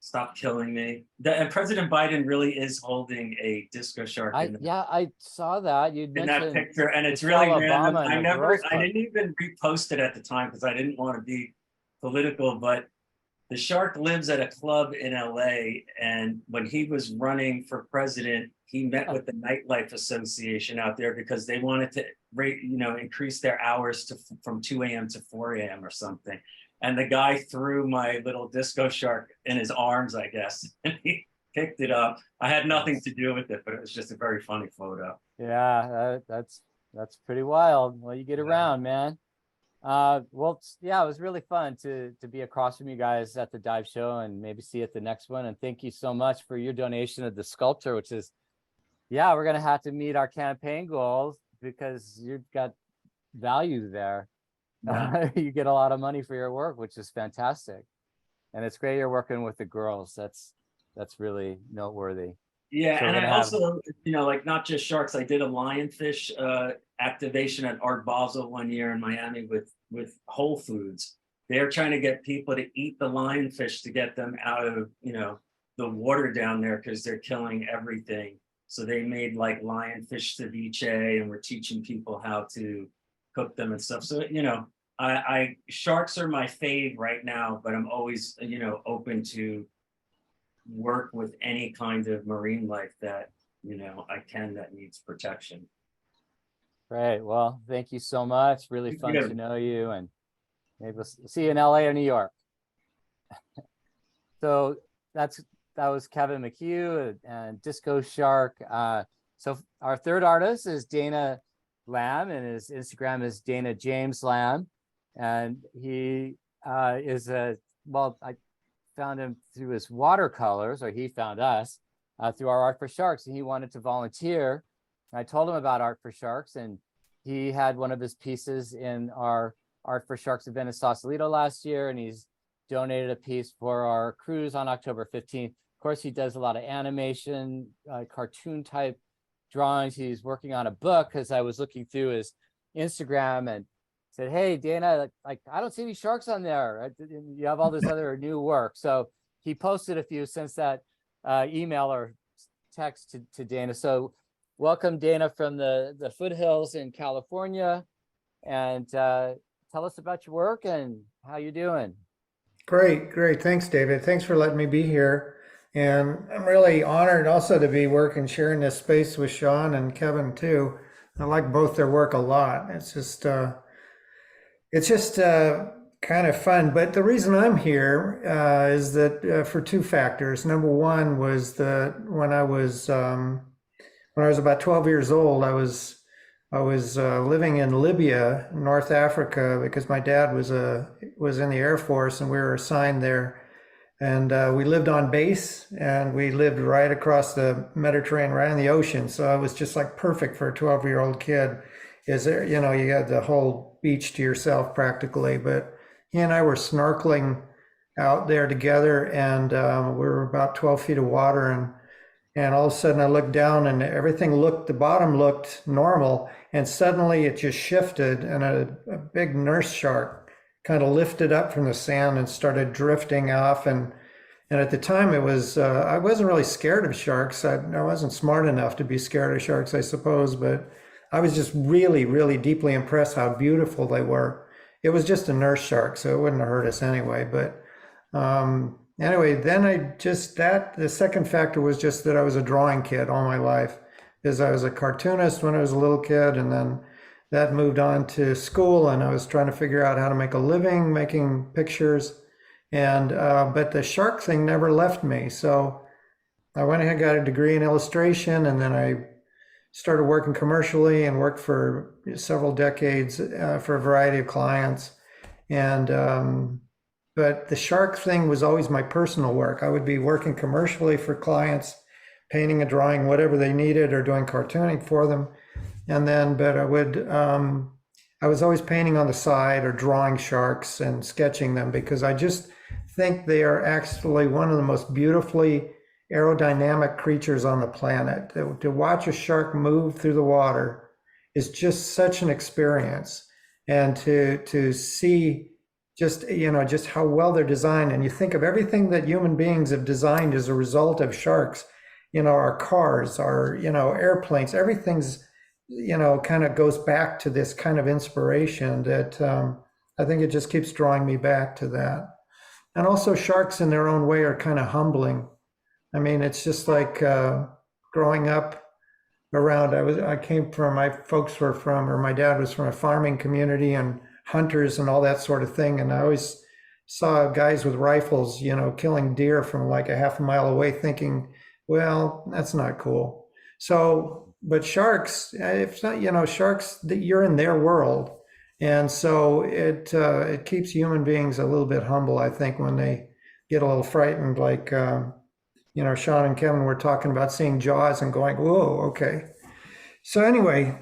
stop killing me. And President Biden really is holding a disco shark Yeah, I saw that. You in that mentioned picture, and it's Michelle really random. Obama in a girls' I club. didn't even repost it at the time because I didn't want to be political, but the shark lives at a club in LA, and when he was running for president, he met with the Nightlife Association out there because they wanted to increase their hours from 2 a.m. to 4 a.m. or something. And the guy threw my little disco shark in his arms, I guess, and he picked it up. I had nothing to do with it, but it was just a very funny photo. Yeah, that's pretty wild. Well, you get around, man. Well, yeah, it was really fun to be across from you guys at the dive show, and maybe see you at the next one. And thank you so much for your donation of the sculpture, which is, yeah, we're gonna have to meet our campaign goals because you've got value there. You get a lot of money for your work, which is fantastic, and it's great you're working with the girls. That's really noteworthy. Yeah, So and we're I gonna also, like not just sharks, I did a lionfish activation at Art Basel one year in Miami with Whole Foods. They're trying to get people to eat the lionfish to get them out of, the water down there because they're killing everything. So they made like lionfish ceviche, and we're teaching people how to cook them and stuff. So, I sharks are my fave right now, but I'm always, open to work with any kind of marine life that that needs protection. Right. Well, thank you so much. Really fun Yeah. to know you, and maybe we'll see you in LA or New York. So that was Kevin McHugh and Disco Shark. So our third artist is Dana Lamb, and his Instagram is Dana James Lamb, and he is I found him through his watercolors, or he found us through our Art for Sharks, and he wanted to volunteer. I told him about Art for Sharks, and he had one of his pieces in our Art for Sharks event in Sausalito last year, and he's donated a piece for our cruise on October 15th. Of course, he does a lot of animation, cartoon type drawings. He's working on a book, because I was looking through his Instagram and said, hey, Dana, like I don't see any sharks on there. You have all this other new work. So he posted a few since that email or text to Dana. So welcome, Dana, from the foothills in California, and tell us about your work and how you're doing. Great. Thanks, David. Thanks for letting me be here. And I'm really honored also to be working, sharing this space with Sean and Kevin too. I like both their work a lot. It's just kind of fun. But the reason I'm here is that for 2 factors. Number one was that when I was about 12 years old, I was living in Libya, North Africa, because my dad was in the Air Force, and we were assigned there. And we lived on base, and we lived right across the Mediterranean, right on the ocean. So it was just like perfect for a 12-year-old kid. Is there, you had the whole beach to yourself practically. But he and I were snorkeling out there together, and we were about 12 feet of water, and all of a sudden I looked down, and the bottom looked normal, and suddenly it just shifted, and a big nurse shark kind of lifted up from the sand and started drifting off. And at the time it was, I wasn't really scared of sharks. I wasn't smart enough to be scared of sharks, I suppose, but I was just really, really deeply impressed how beautiful they were. It was just a nurse shark, so it wouldn't have hurt us anyway. But anyway, then the second factor was just that I was a drawing kid all my life, because I was a cartoonist when I was a little kid, and then that moved on to school, and I was trying to figure out how to make a living making pictures. And but the shark thing never left me. So I went ahead and got a degree in illustration, and then I started working commercially and worked for several decades for a variety of clients. And but the shark thing was always my personal work. I would be working commercially for clients, painting and drawing whatever they needed, or doing cartooning for them. And then, but I was always painting on the side or drawing sharks and sketching them, because I just think they are actually one of the most beautifully aerodynamic creatures on the planet. To watch a shark move through the water is just such an experience. And to see just how well they're designed. And you think of everything that human beings have designed as a result of sharks, our cars, our, airplanes, everything's, kind of goes back to this kind of inspiration that I think it just keeps drawing me back to that. And also sharks in their own way are kind of humbling. I mean, it's just like growing up around, my dad was from a farming community and hunters and all that sort of thing. And I always saw guys with rifles, killing deer from like a half a mile away, thinking, well, that's not cool. So, but sharks, if not, sharks, you're in their world. And so it keeps human beings a little bit humble, I think, when they get a little frightened, like, Sean and Kevin were talking about seeing Jaws and going, whoa, okay. So anyway,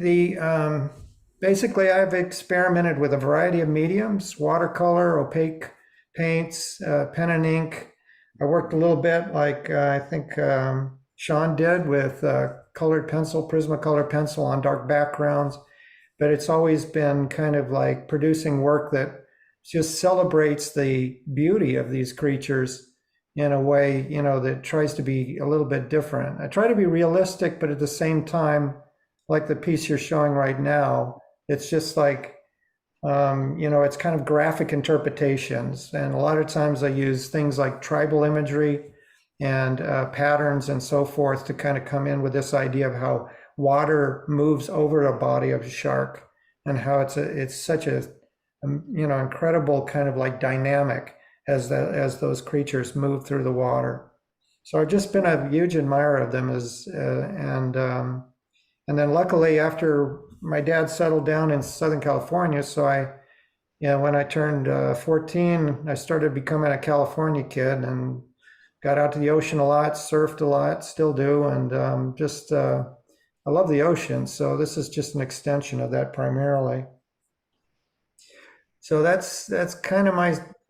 basically I've experimented with a variety of mediums: watercolor, opaque paints, pen and ink. I worked a little bit like I think Sean did with colored pencil, Prismacolor pencil on dark backgrounds. But it's always been kind of like producing work that just celebrates the beauty of these creatures in a way, that tries to be a little bit different. I try to be realistic, but at the same time, like the piece you're showing right now, it's just like, it's kind of graphic interpretations. And a lot of times I use things like tribal imagery and patterns and so forth to kind of come in with this idea of how water moves over a body of a shark, and how it's such a incredible kind of like dynamic as those creatures move through the water. So I've just been a huge admirer of them and then luckily after my dad settled down in Southern California, so when I turned 14, I started becoming a California kid and got out to the ocean a lot, surfed a lot, still do, and I love the ocean. So this is just an extension of that primarily. So that's kind of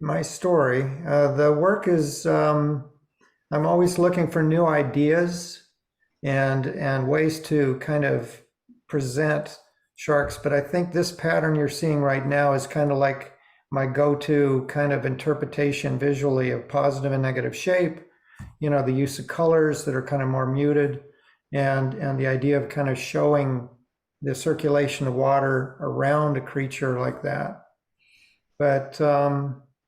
my story. The work is, I'm always looking for new ideas and ways to kind of present sharks. But I think this pattern you're seeing right now is kind of like my go-to kind of interpretation visually of positive and negative shape, the use of colors that are kind of more muted, and the idea of kind of showing the circulation of water around a creature like that. But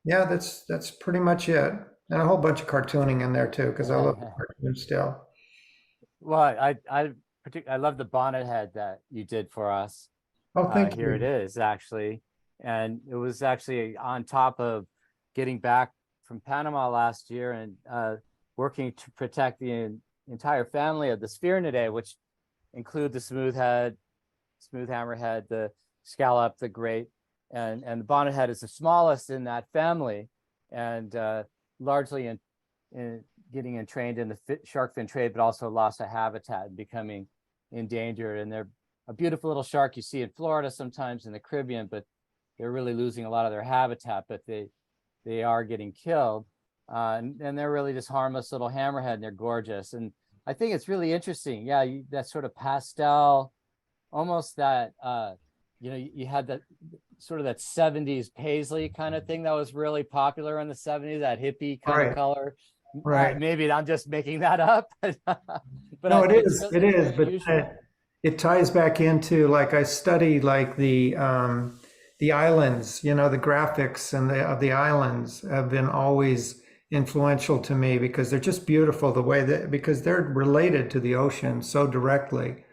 yeah, that's pretty much it. And a whole bunch of cartooning in there too, because I love the cartoon still. Well, I love the bonnet head that you did for us. Oh, thank you. Here it is, actually. And it was actually on top of getting back from Panama last year and working to protect the entire family of the Sphaeridae, which include the smooth hammerhead, the scallop, the great, and the bonnet head is the smallest in that family, and largely in getting entrained in the shark fin trade, but also lost a habitat and becoming endangered. And they're a beautiful little shark you see in Florida, sometimes in the Caribbean, but they're really losing a lot of their habitat, but they are getting killed. And they're really just harmless little hammerhead, and they're gorgeous. And I think it's really interesting. Yeah, that sort of pastel, almost that, you had that sort of that 70s paisley kind of thing that was really popular in the 70s, that hippie kind of color. Right. Maybe I'm just making that up. But no, it is. It is. But it ties back into, like, I study like the islands. The graphics of the islands have been always influential to me because they're just beautiful the way that, because they're related to the ocean so directly,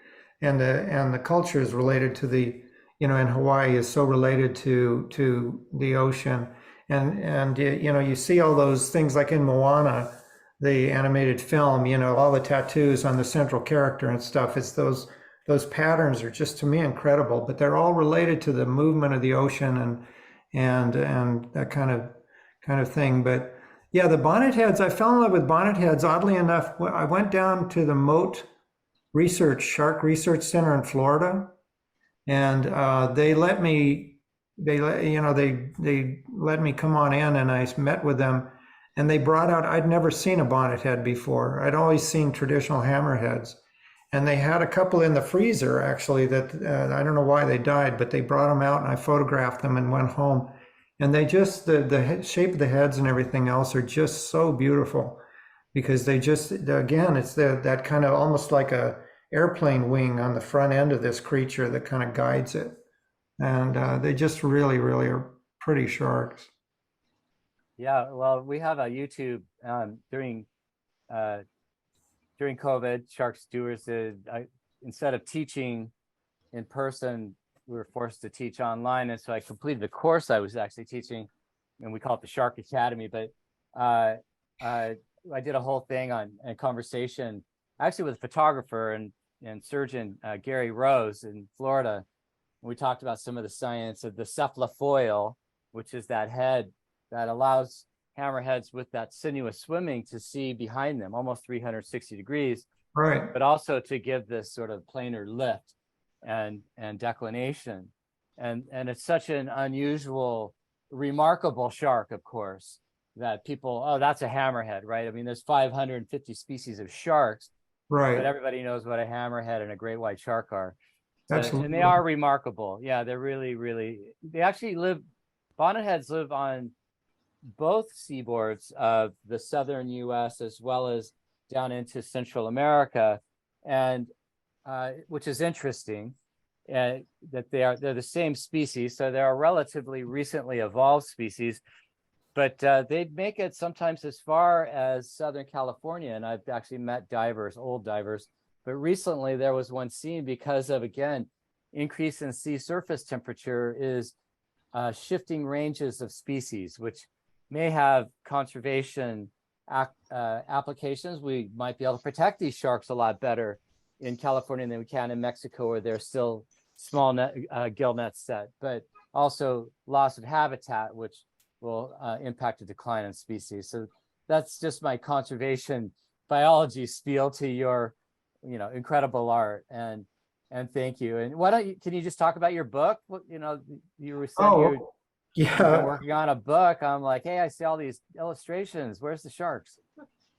and the culture is related to the, in Hawaii is so related to the ocean, and you see all those things like in Moana, the animated film, all the tattoos on the central character and stuff. It's those patterns are just, to me, incredible, but they're all related to the movement of the ocean and that kind of thing. But yeah, the bonnet heads, I fell in love with bonnet heads. Oddly enough, I went down to the Moat Shark Research Center in Florida, and they let me come on in, and I met with them, and they brought out, I'd never seen a bonnet head before. I'd always seen traditional hammerheads. And they had a couple in the freezer, actually, that I don't know why they died, but they brought them out and I photographed them and went home. And they just, the shape of the heads and everything else are just so beautiful, because they just, again, it's that kind of almost like a airplane wing on the front end of this creature that kind of guides it. And they just really, really are pretty sharks. Yeah, well, we have a YouTube during COVID, Shark Stewards, instead of teaching in person, we were forced to teach online. And so I completed the course I was actually teaching, and we call it the Shark Academy. But I did a whole thing on a conversation actually with a photographer and surgeon, Gary Rose in Florida. We talked about some of the science of the cephalofoil, which is that head that allows hammerheads with that sinuous swimming to see behind them almost 360 degrees, right? But also to give this sort of planar lift and declination. And it's such an unusual, remarkable shark, of course, that people, oh, that's a hammerhead, right? I mean, there's 550 species of sharks, right? But everybody knows what a hammerhead and a great white shark are. So, absolutely. And they are remarkable. Yeah, they're really, really, they actually bonnetheads live on both seaboards of the southern US as well as down into Central America, and which is interesting, that they're the same species, so they're a relatively recently evolved species, but they make it sometimes as far as Southern California, and I've actually met old divers, but recently there was one seen because of, again, increase in sea surface temperature is shifting ranges of species, which may have conservation applications. We might be able to protect these sharks a lot better in California than we can in Mexico, where there's still small gill nets set, but also loss of habitat, which will impact the decline in species. So that's just my conservation biology spiel to your, incredible art, and thank you. And can you just talk about your book? You were saying you've been working on a book. I'm like, hey, I see all these illustrations. Where's the sharks?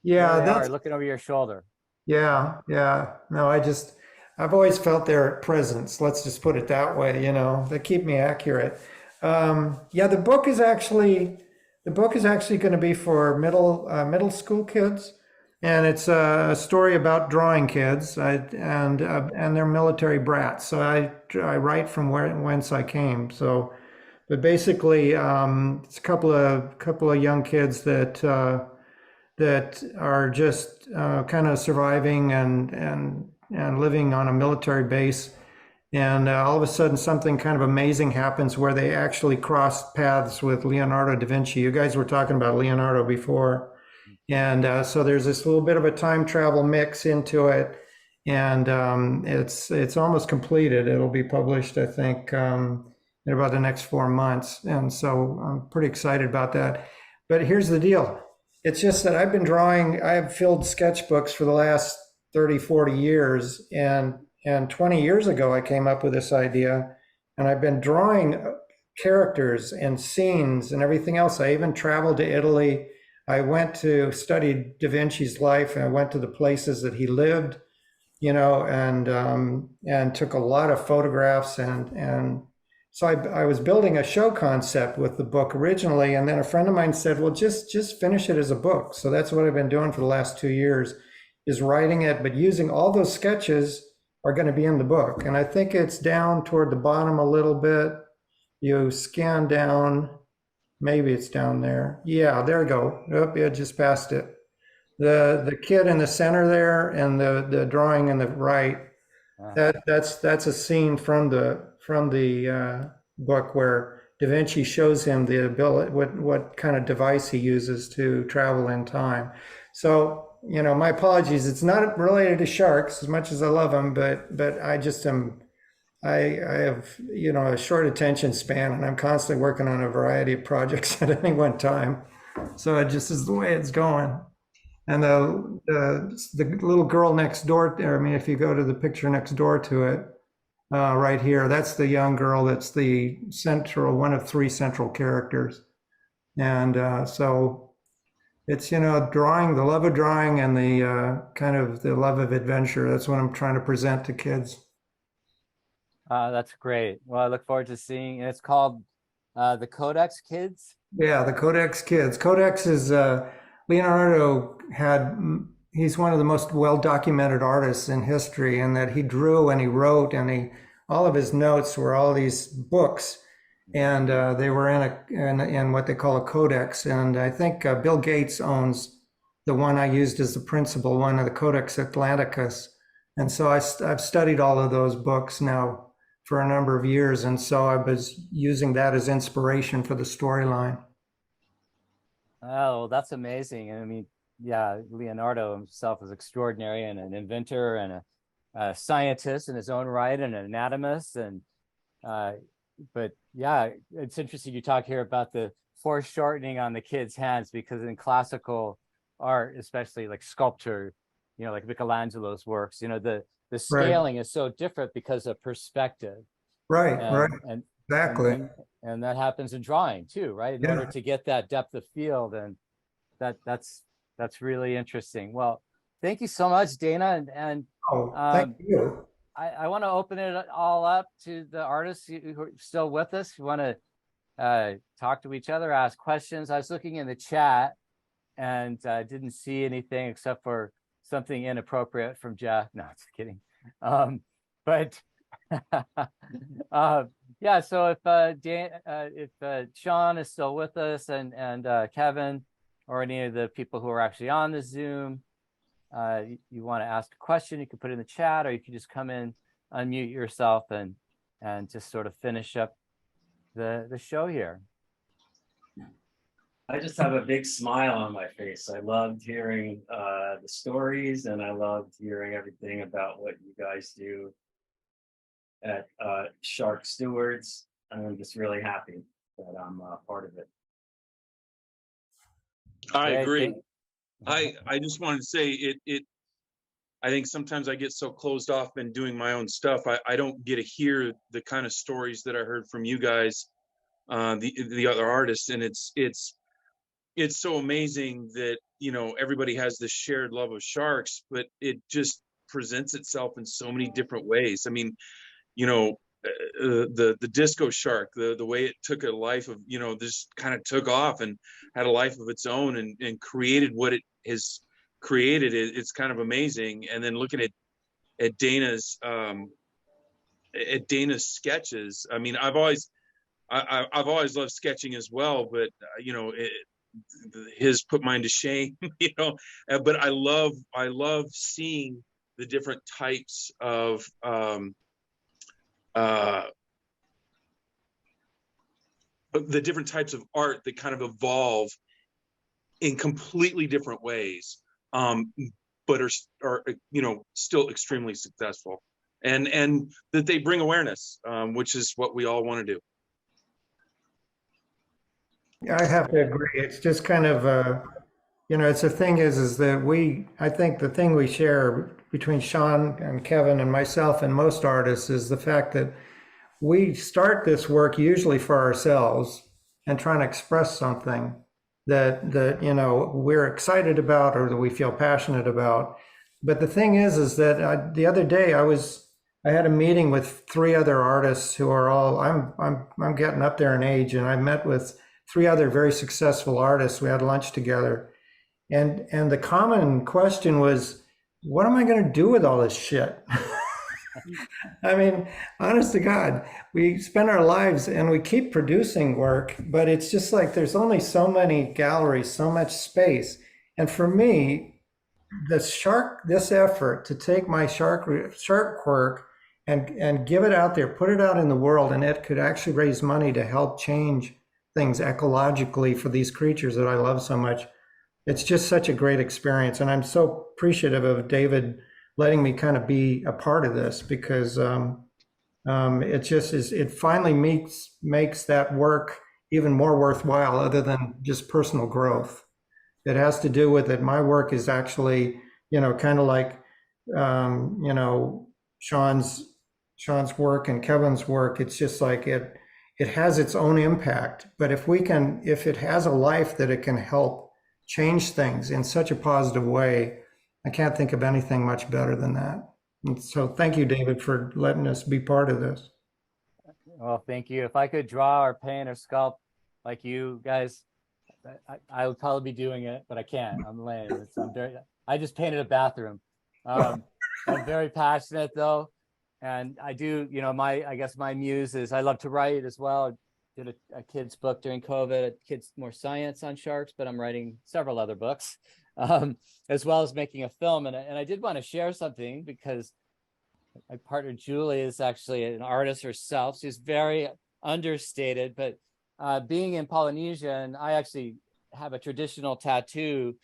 Yeah, that's looking over your shoulder. Yeah. No, I've always felt their presence. Let's just put it that way. They keep me accurate. The book is actually going to be for middle school kids, and it's a story about drawing kids and they're military brats. So I write from whence I came. So. But basically, it's a couple of young kids that are just kind of surviving and living on a military base, and all of a sudden something kind of amazing happens where they actually cross paths with Leonardo da Vinci. You guys were talking about Leonardo before, and so there's this little bit of a time travel mix into it, and it's almost completed. It'll be published, I think, in about the next 4 months. And so I'm pretty excited about that. But here's the deal. It's just that I've been drawing, I have filled sketchbooks for the last 30, 40 years. And 20 years ago, I came up with this idea, and I've been drawing characters and scenes and everything else. I even traveled to Italy. I went to study Da Vinci's life, and I went to the places that he lived, and took a lot of photographs, and so I was building a show concept with the book originally, and then a friend of mine said, well, just finish it as a book. So that's what I've been doing for the last 2 years, is writing it, but using all those sketches are going to be in the book. And I think it's down toward the bottom a little bit. You scan down, Maybe it's down there. Yeah, there we go. Oh, yeah, just passed it. The kid in the center there and the drawing on the right, that's a scene from the book where Da Vinci shows him the ability, what kind of device he uses to travel in time. So, my apologies. It's not related to sharks as much as I love them, but I just am. I have, a short attention span, and I'm constantly working on a variety of projects at any one time. So it just is the way it's going. And the little girl next door, I mean, if you go to the picture next door to it, right here, that's the young girl. That's the one of three central characters. And so it's, drawing, the love of drawing and the kind of the love of adventure. That's what I'm trying to present to kids. That's great. Well, I look forward to seeing. It's called the Codex Kids. Yeah, the Codex Kids. Codex is Leonardo he's one of the most well-documented artists in history, in that he drew and he wrote, and all of his notes were all these books, and they were in what they call a codex. And I think Bill Gates owns the one I used as the principal one, of the Codex Atlanticus. And so I've studied all of those books now for a number of years, and so I was using that as inspiration for the storyline. Oh, that's amazing. I mean, yeah, Leonardo himself is extraordinary, and an inventor and a scientist in his own right, and an anatomist. And but yeah, it's interesting you talk here about the foreshortening on the kids' hands, because in classical art, especially like sculpture, like Michelangelo's works, the scaling is so different because of perspective. Right, and exactly. And that happens in drawing too, right? In order to get that depth of field, and that's really interesting. Well, thank you so much, Dana. And thank you. I want to open it all up to the artists who are still with us, who want to talk to each other, ask questions. I was looking in the chat and didn't see anything except for something inappropriate from Jeff. No, just kidding. But yeah, so if Sean is still with us, and Kevin, or any of the people who are actually on the Zoom, you want to ask a question, you can put it in the chat, or you can just come in, unmute yourself, and just sort of finish up the show here. I just have a big smile on my face. I loved hearing the stories, and I loved hearing everything about what you guys do at Shark Stewards. I'm just really happy that I'm part of it. I agree. I just wanted to say it. I think sometimes I get so closed off in doing my own stuff. I don't get to hear the kind of stories that I heard from you guys, the other artists, and it's so amazing that everybody has this shared love of sharks, but it just presents itself in so many different ways. I mean, the disco shark, the way it took a life of, this kind of took off and had a life of its own, and created what it has created. It's kind of amazing. And then looking at Dana's sketches. I mean, I've always loved sketching as well, but his put mine to shame. But I love seeing the different types of art that kind of evolve in completely different ways, but are still extremely successful, and that they bring awareness, which is what we all want to do. Yeah, I have to agree. It's just kind of it's the thing is that I think the thing we share between Sean and Kevin and myself and most artists is the fact that we start this work usually for ourselves and trying to express something that we're excited about, or that we feel passionate about. But the thing is that the other day I had a meeting with three other artists who are all, I'm getting up there in age, and I met with three other very successful artists. We had lunch together, and the common question was, what am I going to do with all this shit? I mean, honest to God, we spend our lives and we keep producing work, but it's just like there's only so many galleries, so much space. And for me, this effort to take my shark work and give it out there, put it out in the world, and it could actually raise money to help change things ecologically for these creatures that I love so much. It's just such a great experience, and I'm so appreciative of David letting me kind of be a part of this because it just is. It finally makes that work even more worthwhile, other than just personal growth. It has to do with it. My work is actually, kind of like, Sean's work and Kevin's work. It's just like it has its own impact. But if it has a life that it can help change things in such a positive way, I can't think of anything much better than that. And so thank you, David, for letting us be part of this. Well, thank you. If I could draw or paint or sculpt like you guys, I would probably be doing it, but I can't. I'm lame. I just painted a bathroom. I'm very passionate though. And I do, I guess my muse is I love to write as well. I did a kid's book during COVID, kids more science on sharks, but I'm writing several other books, as well as making a film. And I did want to share something because my partner Julie is actually an artist herself. She's very understated, but being in Polynesia, and I actually have a traditional tattoo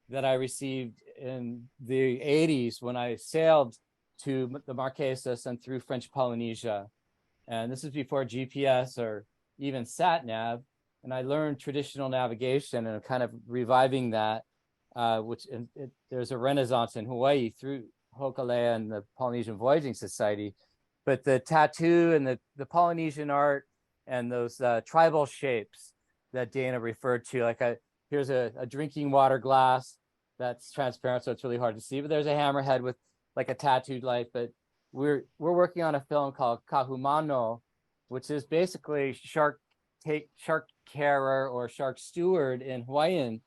that I received in the 80s when I sailed to the Marquesas and through French Polynesia. And this is before GPS or even sat nav. And I learned traditional navigation and kind of reviving that, there's a renaissance in Hawaii through Hokulea and the Polynesian Voyaging Society. But the tattoo and the Polynesian art and those tribal shapes that Dana referred to, like here's a drinking water glass that's transparent, so it's really hard to see, but there's a hammerhead with like a tattooed light. But we're working on a film called Kahumano, which is basically shark carer or shark steward in Hawaiian,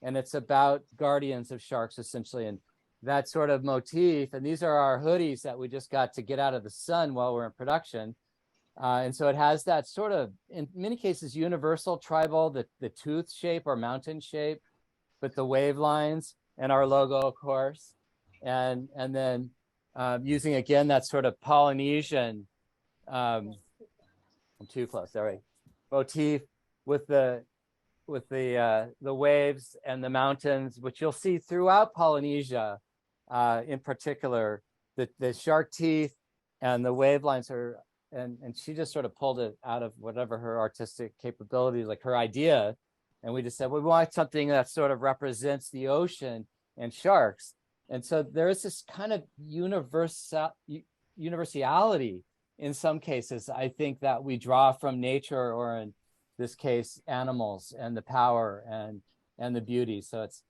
and it's about guardians of sharks essentially, and that sort of motif. And these are our hoodies that we just got to get out of the sun while we're in production. And so it has that sort of, in many cases, universal tribal, the tooth shape or mountain shape, but the wave lines and our logo, of course. And then using, again, that sort of Polynesian, I'm too close, all right, motif with the waves and the mountains, which you'll see throughout Polynesia, in particular, the shark teeth and the wave lines are, and she just sort of pulled it out of whatever her artistic capability, like her idea. And we just said, we want something that sort of represents the ocean and sharks. And so there is this kind of universality in some cases, I think, that we draw from nature, or in this case, animals, and the power and the beauty. So it's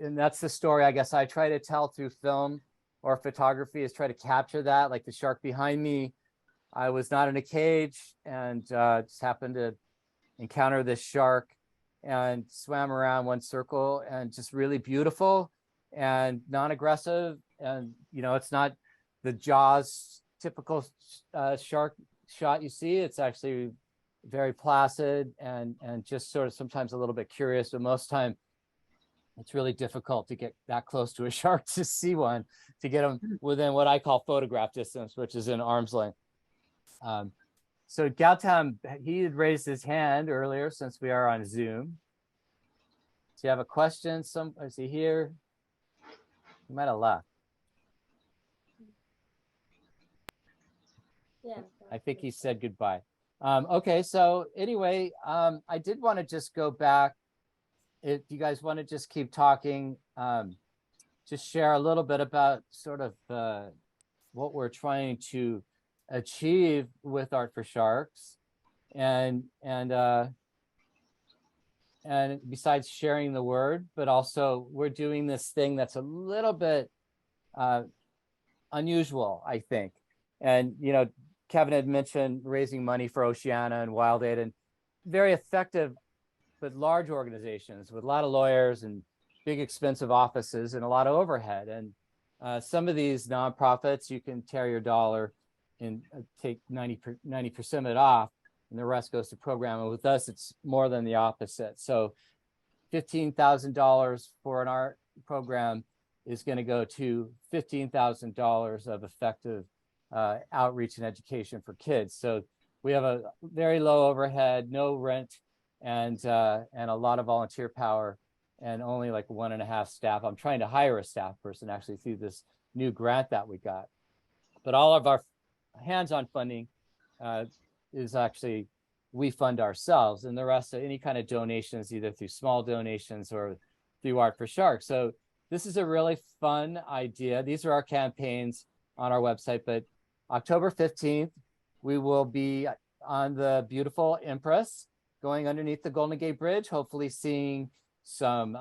and that's the story I guess I try to tell through film or photography, is try to capture that. Like the shark behind me, I was not in a cage and just happened to encounter this shark and swam around one circle, and just really beautiful and non-aggressive. And it's not the Jaws typical shark shot you see. It's actually very placid and just sort of sometimes a little bit curious, but most time it's really difficult to get that close to a shark to see one, to get them within what I call photograph distance, which is in arm's length. So Gautam, he had raised his hand earlier since we are on Zoom. Do you have a question? Is he here? He might have left. Yeah. I think he said goodbye. Okay, so anyway, I did want to just go back. If you guys want to just keep talking, just share a little bit about sort of what we're trying to achieve with Art for Sharks, and besides sharing the word, but also we're doing this thing that's a little bit unusual, I think. And Kevin had mentioned raising money for Oceana and Wild Aid, and very effective, but large organizations with a lot of lawyers and big expensive offices and a lot of overhead. And Some of these nonprofits, you can tear your dollar and take 90% of it off, and the rest goes to programming. With us, it's more than the opposite. So $15,000 for an art program is going to go to $15,000 of effective outreach and education for kids. So we have a very low overhead, no rent, and a lot of volunteer power, and only like 1.5 staff. I'm trying to hire a staff person actually through this new grant that we got. But all of our hands-on funding is actually, we fund ourselves, and the rest of any kind of donations, either through small donations or through Art for Sharks. So this is a really fun idea. These are our campaigns on our website, but October 15th, we will be on the beautiful Empress, going underneath the Goilden Gate Bridge, hopefully seeing some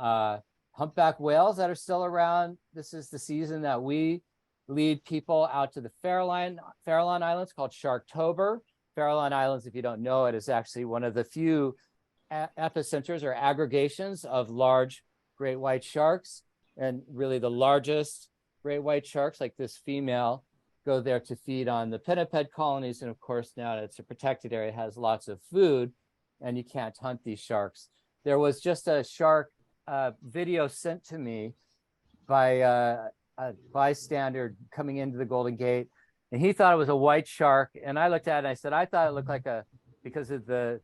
humpback whales that are still around. This is the season that we lead people out to the Farallon Islands, called Sharktober. Farallon Islands, if you don't know it, is actually one of the few epicenters or aggregations of large great white sharks. And really the largest great white sharks, like this female, go there to feed on the pinniped colonies. And of course, now that it's a protected area, it has lots of food, and you can't hunt these sharks. There was just a shark video sent to me by a bystander coming into the Goilden Gate, and he thought it was a white shark. And I looked at it and I said, I thought it looked like because of the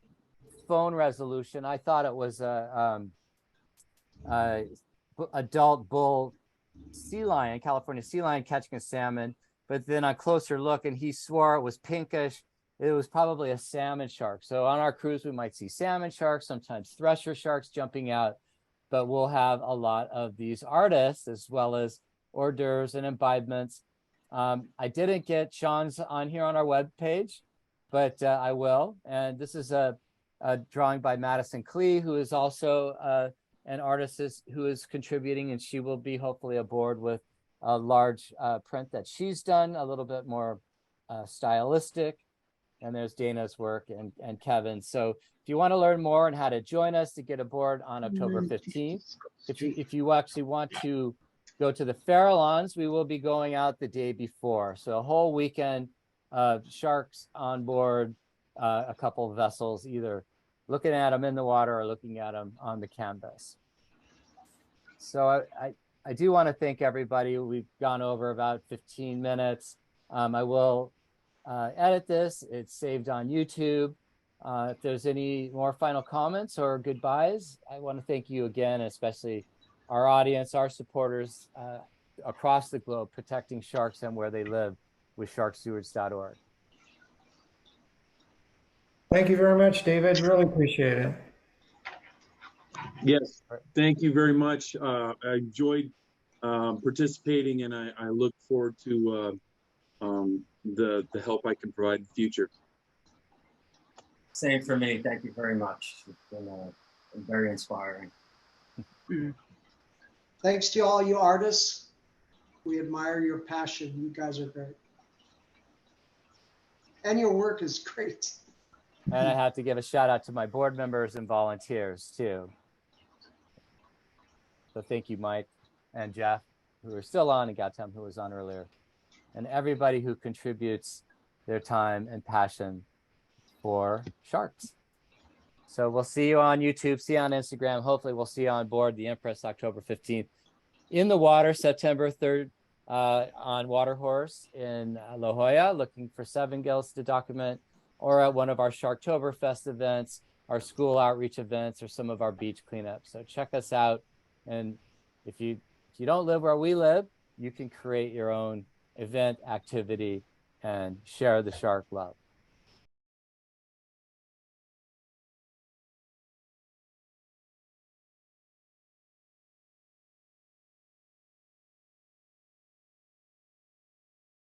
phone resolution, I thought it was a adult bull sea lion, California sea lion, catching a salmon. But then on closer look, and he swore it was pinkish, it was probably a salmon shark. So on our cruise, we might see salmon sharks, sometimes thresher sharks jumping out, but we'll have a lot of these artists, as well as hors d'oeuvres and imbibements. I didn't get Sean's on here on our webpage, but I will. And this is a drawing by Madison Klee, who is also an artist who is contributing, and she will be hopefully aboard with a large print that she's done, a little bit more stylistic. And there's Dana's work and Kevin. So if you want to learn more on how to join us to get aboard on October 15th, if you actually want to go to the Farallons, we will be going out the day before. So a whole weekend of sharks on board, a couple of vessels, either looking at them in the water or looking at them on the canvas. So I do want to thank everybody. We've gone over about 15 minutes. I will edit this. It's saved on YouTube. If there's any more final comments or goodbyes, I want to thank you again, especially our audience, our supporters across the globe, protecting sharks and where they live with sharkstewards.org. Thank you very much, David. Really appreciate it. Yes, thank you very much. I enjoyed participating, and I look forward to the help I can provide in the future. Same for me. Thank you very much. It's been very inspiring. Thanks to all you artists. We admire your passion. You guys are great. And your work is great. And I have to give a shout out to my board members and volunteers too. So thank you, Mike and Jeff, who are still on, and Gautam, who was on earlier, and everybody who contributes their time and passion for sharks. So we'll see you on YouTube, see you on Instagram. Hopefully we'll see you on board the Empress October 15th. In the water, September 3rd, on Water Horse in La Jolla, looking for 7 gills to document, or at one of our Sharktober Fest events, our school outreach events, or some of our beach cleanups. So check us out. And if you don't live where we live, you can create your own event, activity, and share the shark love.